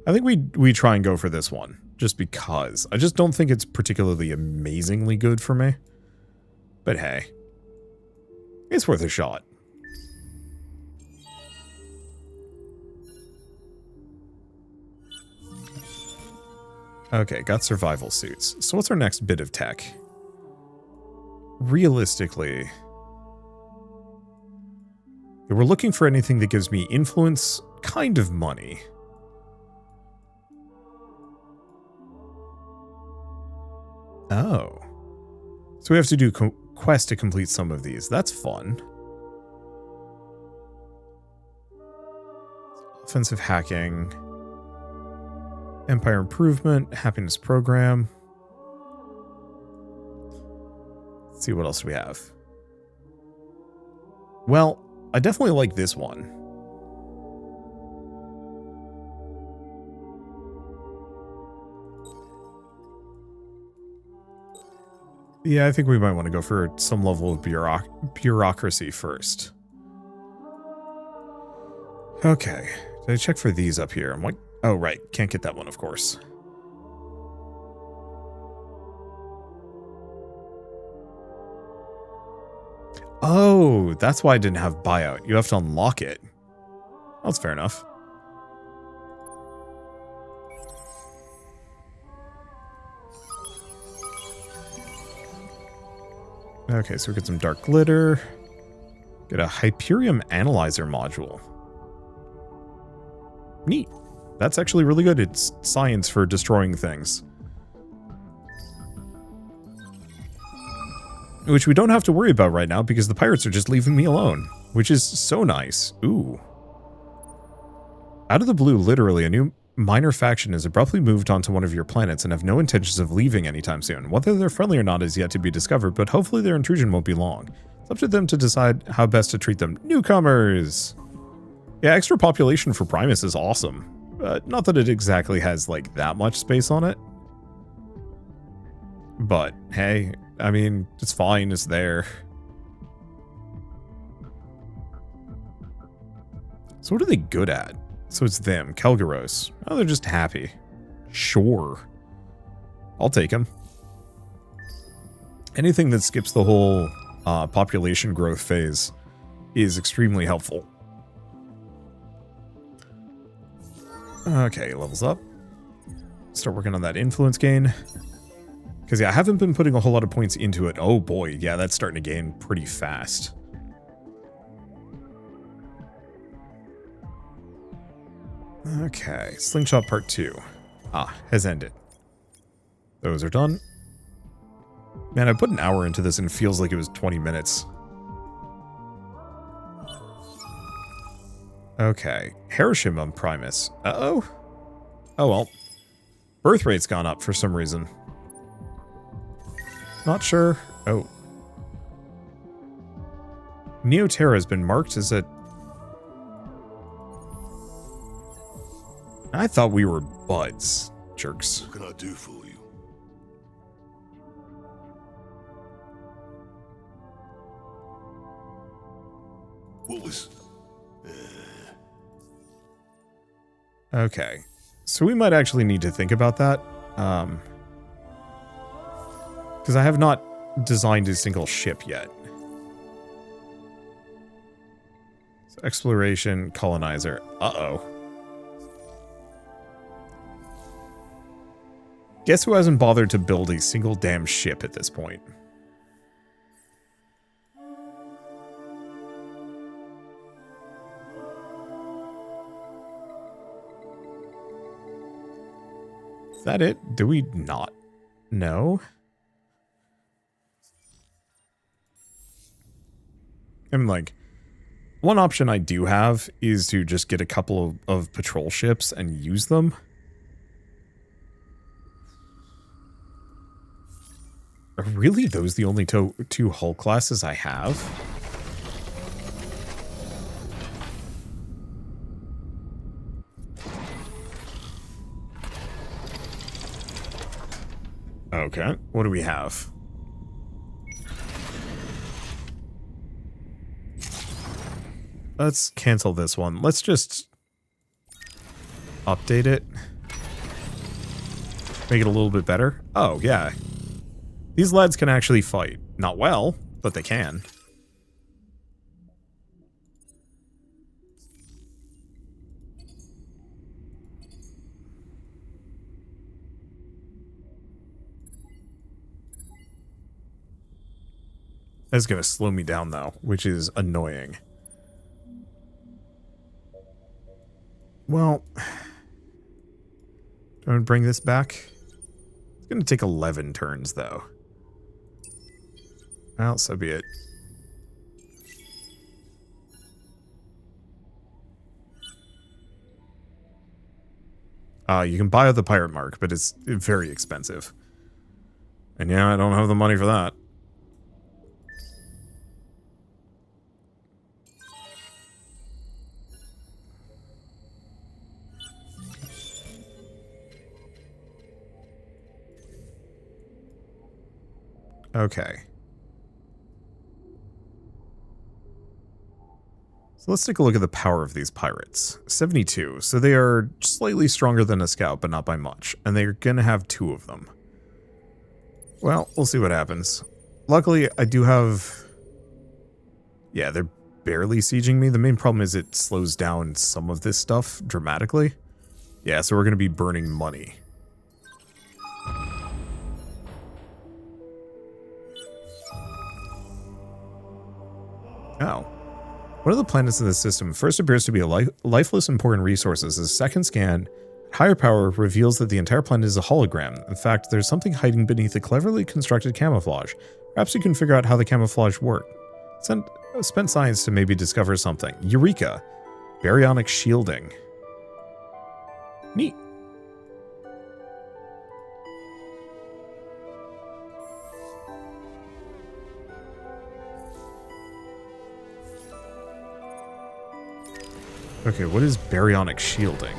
I think we try and go for this one, just because. I just don't think it's particularly amazingly good for me. But hey, it's worth a shot. Okay, got survival suits. So what's our next bit of tech? Realistically, we're looking for anything that gives me influence, kind of money. Oh. So we have to do quest to complete some of these. That's fun. Offensive hacking. Empire improvement. Happiness program. Let's see what else we have. Well, I definitely like this one. Yeah, I think we might want to go for some level of bureaucracy first. Okay. Did I check for these up here? I'm like, oh, right. Can't get that one, of course. Oh, that's why I didn't have buyout. You have to unlock it. That's fair enough. Okay, so we get some dark glitter. Get a Hyperium Analyzer module. Neat. That's actually really good. It's science for destroying things. Which we don't have to worry about right now because the pirates are just leaving me alone. Which is so nice. Ooh. Out of the blue, literally, a new minor faction has abruptly moved onto one of your planets and have no intentions of leaving anytime soon. Whether they're friendly or not is yet to be discovered, but hopefully their intrusion won't be long. It's up to them to decide how best to treat them. Newcomers! Yeah, extra population for Primus is awesome. Not that it exactly has, like, that much space on it. But, hey, I mean, it's fine, it's there. So what are they good at? So it's them, Kelgaros. Oh, they're just happy. Sure. I'll take them. Anything that skips the whole population growth phase is extremely helpful. Okay, levels up. Start working on that influence gain. Because, yeah, I haven't been putting a whole lot of points into it. Oh, boy. Yeah, that's starting to gain pretty fast. Okay, Slingshot Part 2. Has ended. Those are done. Man, I put an hour into this and it feels like it was 20 minutes. Okay. Hiroshima Primus. Uh-oh. Oh, well. Birth rate's gone up for some reason. Not sure. Oh. Neoterra has been marked as a... I thought we were buds. Jerks. What can I do for you? What was... Okay. So we might actually need to think about that. Because I have not designed a single ship yet. So exploration, colonizer. Uh-oh. Guess who hasn't bothered to build a single damn ship at this point? Is that it? Do we not know? I'm like, one option I do have is to just get a couple of patrol ships and use them. Are really those the only two hull classes I have? Okay, what do we have? Let's cancel this one. Let's just update it. Make it a little bit better. Oh, yeah. These lads can actually fight. Not well, but they can. That's going to slow me down, though, which is annoying. Well, do I want to bring this back? It's going to take 11 turns, though. Well, so be it. You can buy the pirate mark, but it's very expensive. And yeah, I don't have the money for that. Okay. So let's take a look at the power of these pirates. 72. So they are slightly stronger than a scout, but not by much. And they're going to have 2 of them. Well, we'll see what happens. Luckily, I do have... Yeah, they're barely sieging me. The main problem is it slows down some of this stuff dramatically. Yeah, so we're going to be burning money. Oh. One of the planets in the system first appears to be a lifeless important resources. As second scan, higher power reveals that the entire planet is a hologram. In fact, there's something hiding beneath the cleverly constructed camouflage. Perhaps you can figure out how the camouflage worked. Spent science to maybe discover something. Eureka! Baryonic shielding. Neat. Okay, what is baryonic shielding?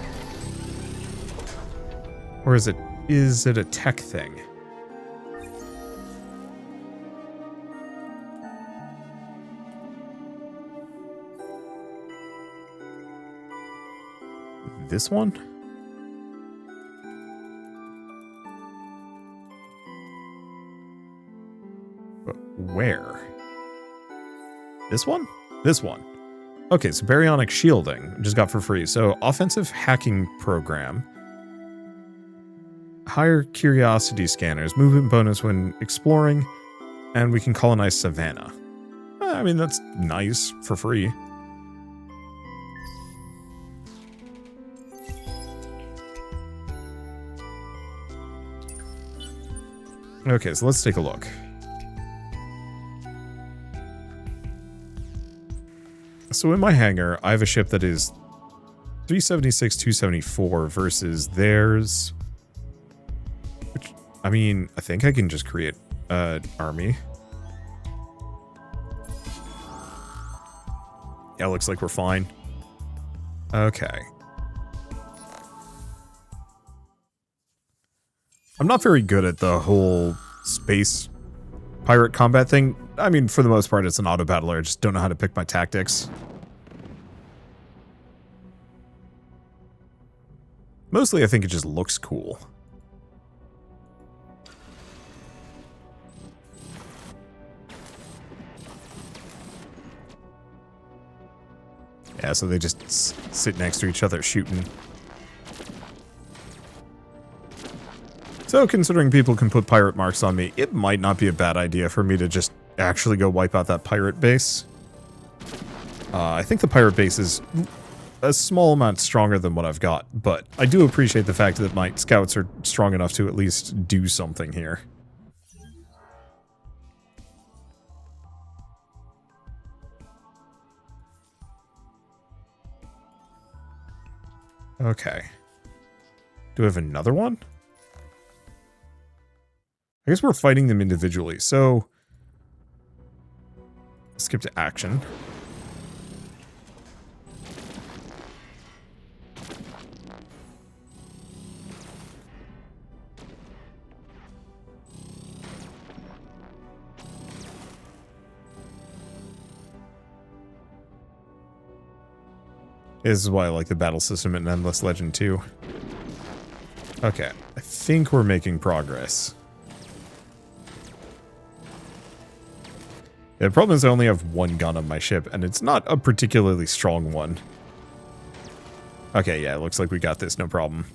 Or is it a tech thing? This one? But where? This one? This one. Okay, so baryonic shielding, just got for free. So offensive hacking program. Higher curiosity scanners, movement bonus when exploring, and we can colonize Savannah. I mean, that's nice for free. Okay, so let's take a look. So in my hangar, I have a ship that is 376, 274 versus theirs. Which, I mean, I think I can just create an army. Yeah, looks like we're fine. Okay. I'm not very good at the whole space pirate combat thing. I mean, for the most part, it's an auto battler. I just don't know how to pick my tactics. Mostly, I think it just looks cool. Yeah, so they just sit next to each other shooting. So, considering people can put pirate marks on me, it might not be a bad idea for me to just actually go wipe out that pirate base. I think the pirate base is a small amount stronger than what I've got, but I do appreciate the fact that my scouts are strong enough to at least do something here. Okay. Do we have another one? I guess we're fighting them individually, so... skip to action. This is why I like the battle system in Endless Legend 2. Okay, I think we're making progress. Yeah, the problem is I only have one gun on my ship, and it's not a particularly strong one. Okay, yeah, it looks like we got this, no problem.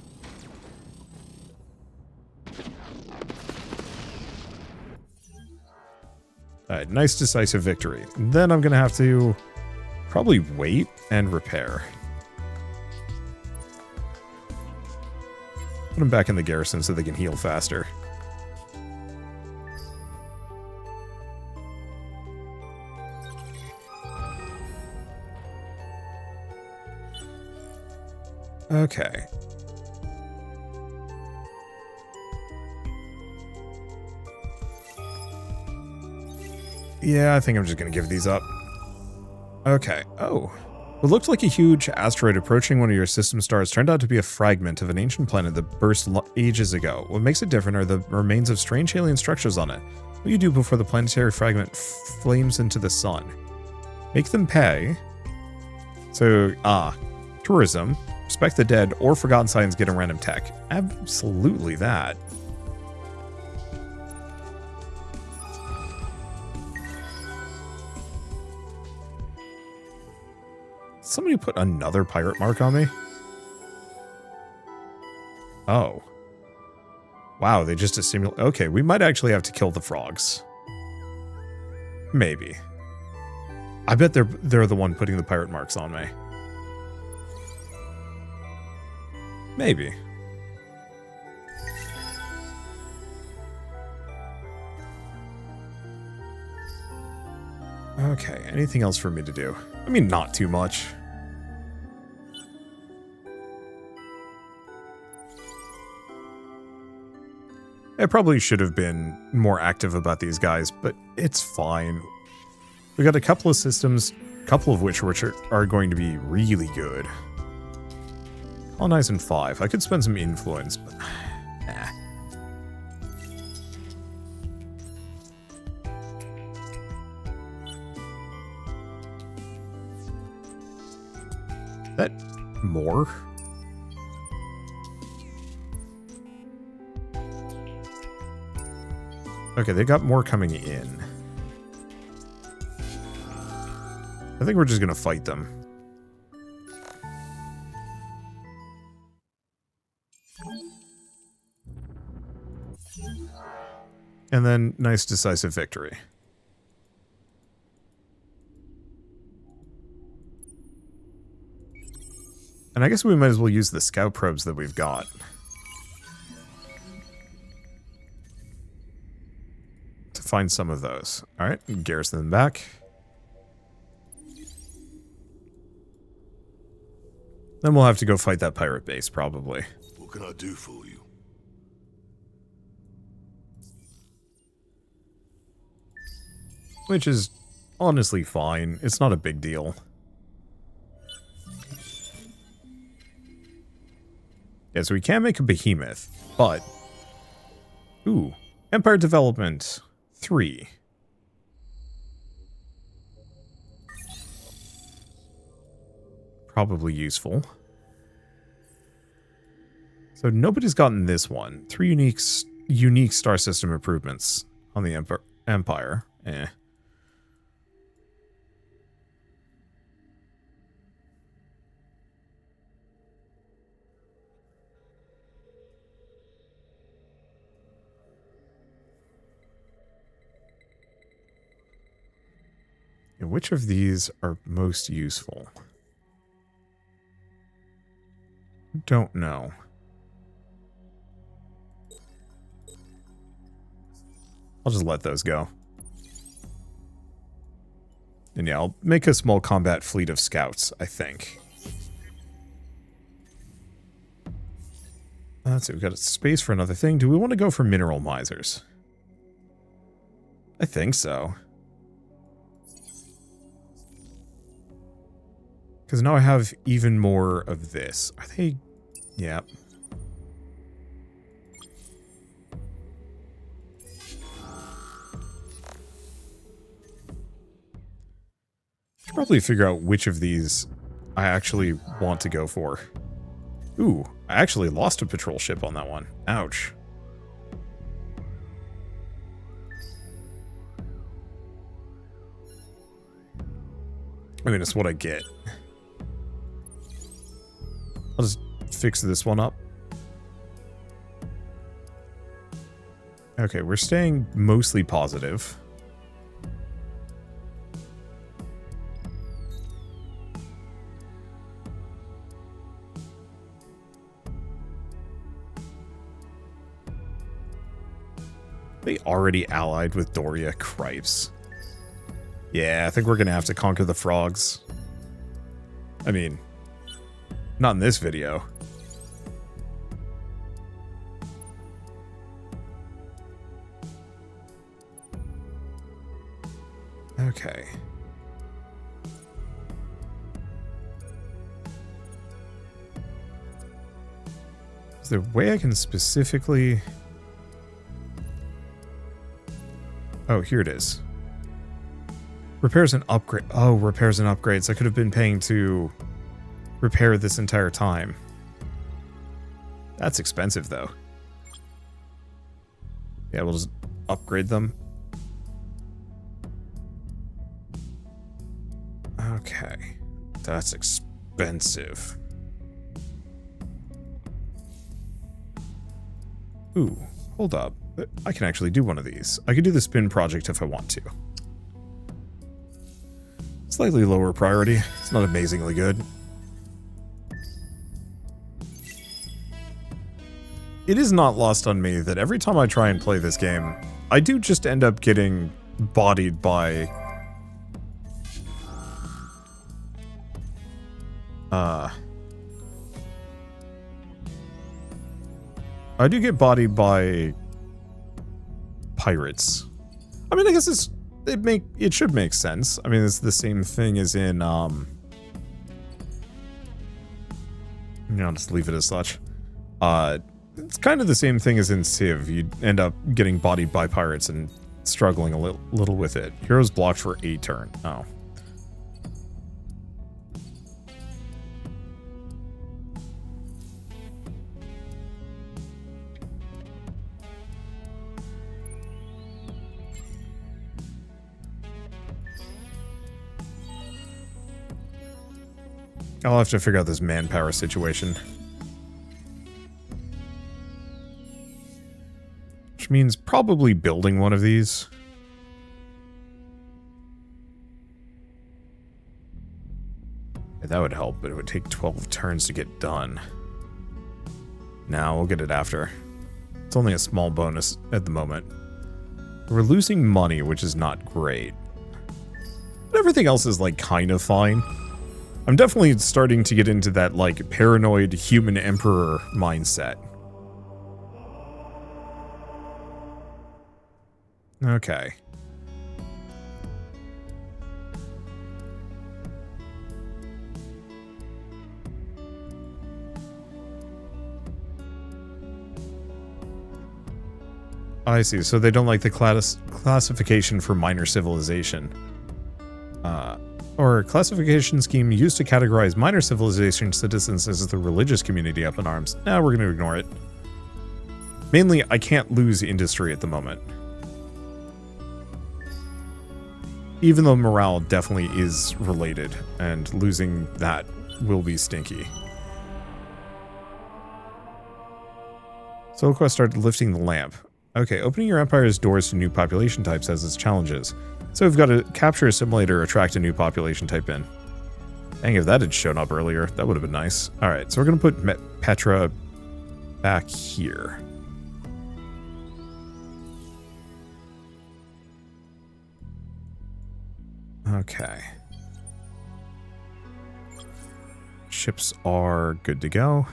Alright, nice decisive victory. Then I'm gonna have to probably wait and repair. Put them back in the garrison so they can heal faster. Okay. Yeah, I think I'm just gonna give these up. Okay. Oh. What looked like a huge asteroid approaching one of your system stars turned out to be a fragment of an ancient planet that burst ages ago. What makes it different are the remains of strange alien structures on it. What do you do before the planetary fragment flames into the sun? Make them pay. So, tourism, respect the dead, or forgotten science get a random tech. Absolutely that. Somebody put another pirate mark on me? Oh. Wow, they just assimilate. Okay, we might actually have to kill the frogs. Maybe. I bet they're the one putting the pirate marks on me. Maybe. Okay, anything else for me to do? I mean, not too much. I probably should have been more active about these guys, but it's fine. We got a couple of systems, a couple of which are going to be really good. Colonize in 5. I could spend some influence, but nah. Is that more? Okay, they got more coming in. I think we're just gonna fight them. And then, nice decisive victory. And I guess we might as well use the scout probes that we've got. To find some of those. Alright, garrison them back. Then we'll have to go fight that pirate base, probably. What can I do for you? Which is honestly fine. It's not a big deal. Yeah, so we can make a behemoth, but... Ooh. Empire Development 3. Probably useful. So nobody's gotten this one. 3 unique star system improvements on the Empire. Eh. Which of these are most useful? Don't know. I'll just let those go. And yeah, I'll make a small combat fleet of scouts, I think. Let's see, we've got space for another thing. Do we want to go for mineral misers? I think so. Because now I have even more of this. Are they... Yeah. Should probably figure out which of these I actually want to go for. Ooh, I actually lost a patrol ship on that one. Ouch. I mean, it's what I get. I'll just fix this one up. Okay, we're staying mostly positive. They already allied with Doria. Cripes. Yeah, I think we're gonna have to conquer the frogs. I mean... Not in this video. Okay. Is there a way I can specifically... Oh, here it is. Repairs and upgrade. Oh, repairs and upgrades. I could have been paying to... repair this entire time. That's expensive, though. Yeah, we'll just upgrade them. Okay. That's expensive. Ooh, hold up. I can actually do one of these. I can do the spin project if I want to. Slightly lower priority. It's not amazingly good. It is not lost on me that every time I try and play this game, I do just end up getting bodied by... I do get bodied by... pirates. I mean, I guess it should make sense. I mean, it's the same thing as in, I'll just leave it as such. It's kind of the same thing as in Civ. You'd end up getting bodied by pirates and struggling a little with it. Heroes blocked for a turn. Oh. I'll have to figure out this manpower situation. Which means probably building one of these. Yeah, that would help, but it would take 12 turns to get done. Now we'll get it after. It's only a small bonus at the moment. We're losing money, which is not great. But everything else is, like, kind of fine. I'm definitely starting to get into that, like, paranoid human emperor mindset. Okay. I see. So they don't like the classification for minor civilization. Or classification scheme used to categorize minor civilization citizens as the religious community up in arms. Nah, we're going to ignore it. Mainly, I can't lose industry at the moment. Even though morale definitely is related, and losing that will be stinky. Soul Quest started lifting the lamp. Okay, opening your empire's doors to new population types has its challenges. So we've got to capture a simulator, attract a new population type in. Dang, if that had shown up earlier, that would have been nice. Alright, so we're going to put Petra back here. Okay. Ships are good to go.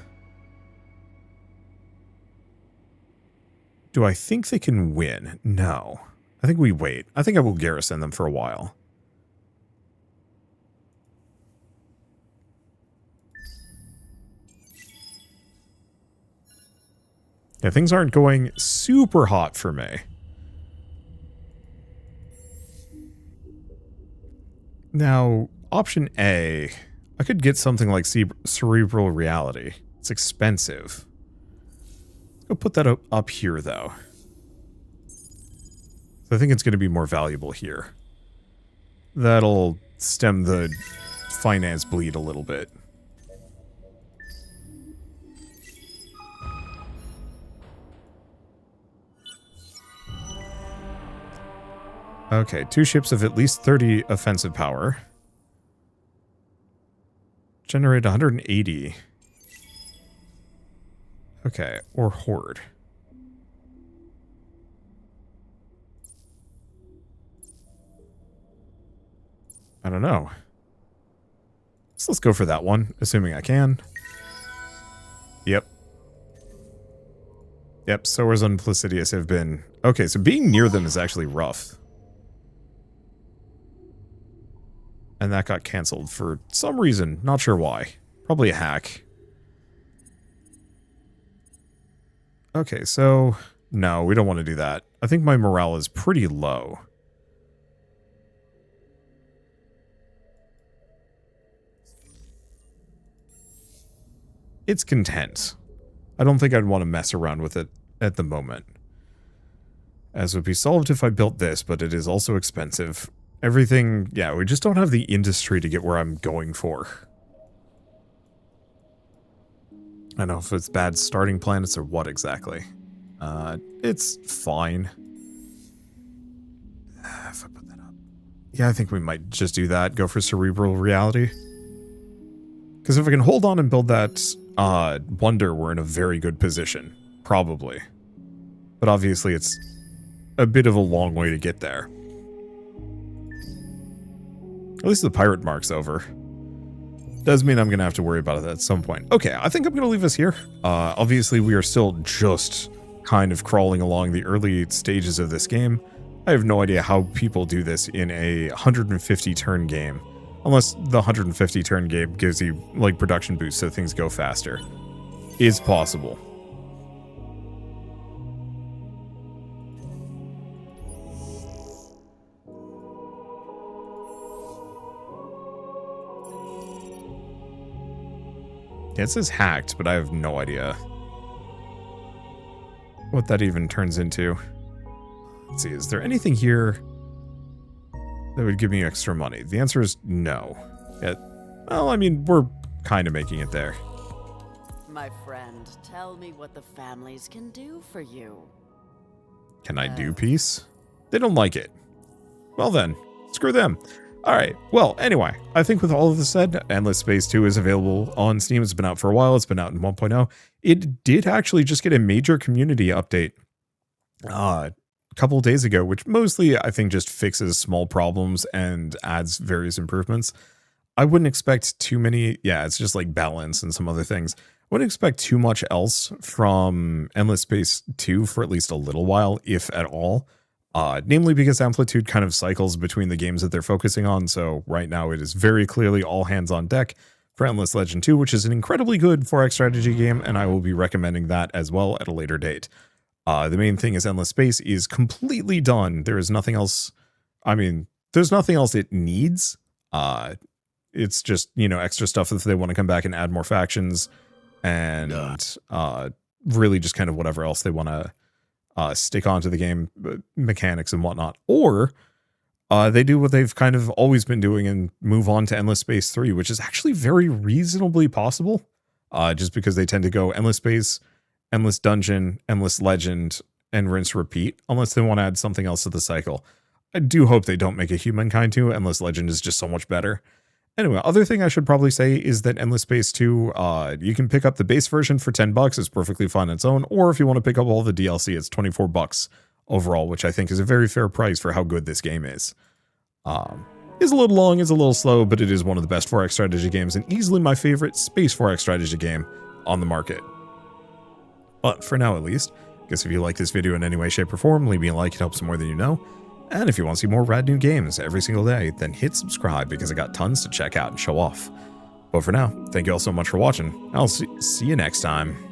Do I think they can win? No. I think we wait. I think I will garrison them for a while. Yeah, things aren't going super hot for me. Now, option A, I could get something like cerebral reality. It's expensive. I'll put that up here, though. So I think it's going to be more valuable here. That'll stem the finance bleed a little bit. Okay, 2 ships of at least 30 offensive power. Generate 180. Okay, or horde. I don't know. So let's go for that one, assuming I can. Yep. Yep, Soars and Placidius have been... Okay, so being near them is actually rough. And that got cancelled for some reason. Not sure why. Probably a hack. Okay, so... No, we don't want to do that. I think my morale is pretty low. It's content. I don't think I'd want to mess around with it at the moment. As would be solved if I built this, but it is also expensive. Everything, yeah, we just don't have the industry to get where I'm going for. I don't know if it's bad starting planets or what exactly. It's fine. If I put that up. Yeah, I think we might just do that. Go for cerebral reality. Because if I can hold on and build that wonder, we're in a very good position. Probably. But obviously it's a bit of a long way to get there. At least the pirate mark's over. Does mean I'm going to have to worry about it at some point. Okay, I think I'm going to leave us here. Obviously, we are still just kind of crawling along the early stages of this game. I have no idea how people do this in a 150 turn game. Unless the 150 turn game gives you, like, production boosts so things go faster. It's possible. Yeah, it says hacked, but I have no idea what that even turns into. Let's see, is there anything here that would give me extra money? The answer is no. Well, I mean, we're kind of making it there. My friend, tell me what the families can do for you. Can I do peace? They don't like it. Well then, screw them. Alright, well, anyway, I think with all of this said, Endless Space 2 is available on Steam. It's been out for a while. It's been out in 1.0. It did actually just get a major community update a couple days ago, which mostly, I think, just fixes small problems and adds various improvements. I wouldn't expect too many. Yeah, it's just like balance and some other things. I wouldn't expect too much else from Endless Space 2 for at least a little while, if at all. Namely because Amplitude kind of cycles between the games that they're focusing on. So right now it is very clearly all hands on deck for Endless Legend 2, which is an incredibly good 4X strategy game, and I will be recommending that as well at a later date. The main thing is Endless Space is completely done. There is nothing else. I mean, there's nothing else it needs. It's just, extra stuff if they want to come back and add more factions and really just kind of whatever else they want to stick onto the game mechanics and whatnot. Or they do what they've kind of always been doing and move on to Endless Space 3, which is actually very reasonably possible, just because they tend to go Endless Space, Endless Dungeon, Endless Legend, and rinse repeat, unless they want to add something else to the cycle. I do hope they don't make a Humankind 2. Endless Legend is just so much better. Anyway, other thing I should probably say is that Endless Space 2, you can pick up the base version for $10. It's perfectly fine on its own. Or if you want to pick up all the DLC, it's $24 overall, which I think is a very fair price for how good this game is. It's a little long, it's a little slow, but it is one of the best 4X strategy games and easily my favorite space 4X strategy game on the market. But for now, at least, I guess if you like this video in any way, shape, or form, leave me a like, it helps more than you know. And if you want to see more rad new games every single day, then hit subscribe because I got tons to check out and show off. But for now, thank you all so much for watching. I'll see you next time.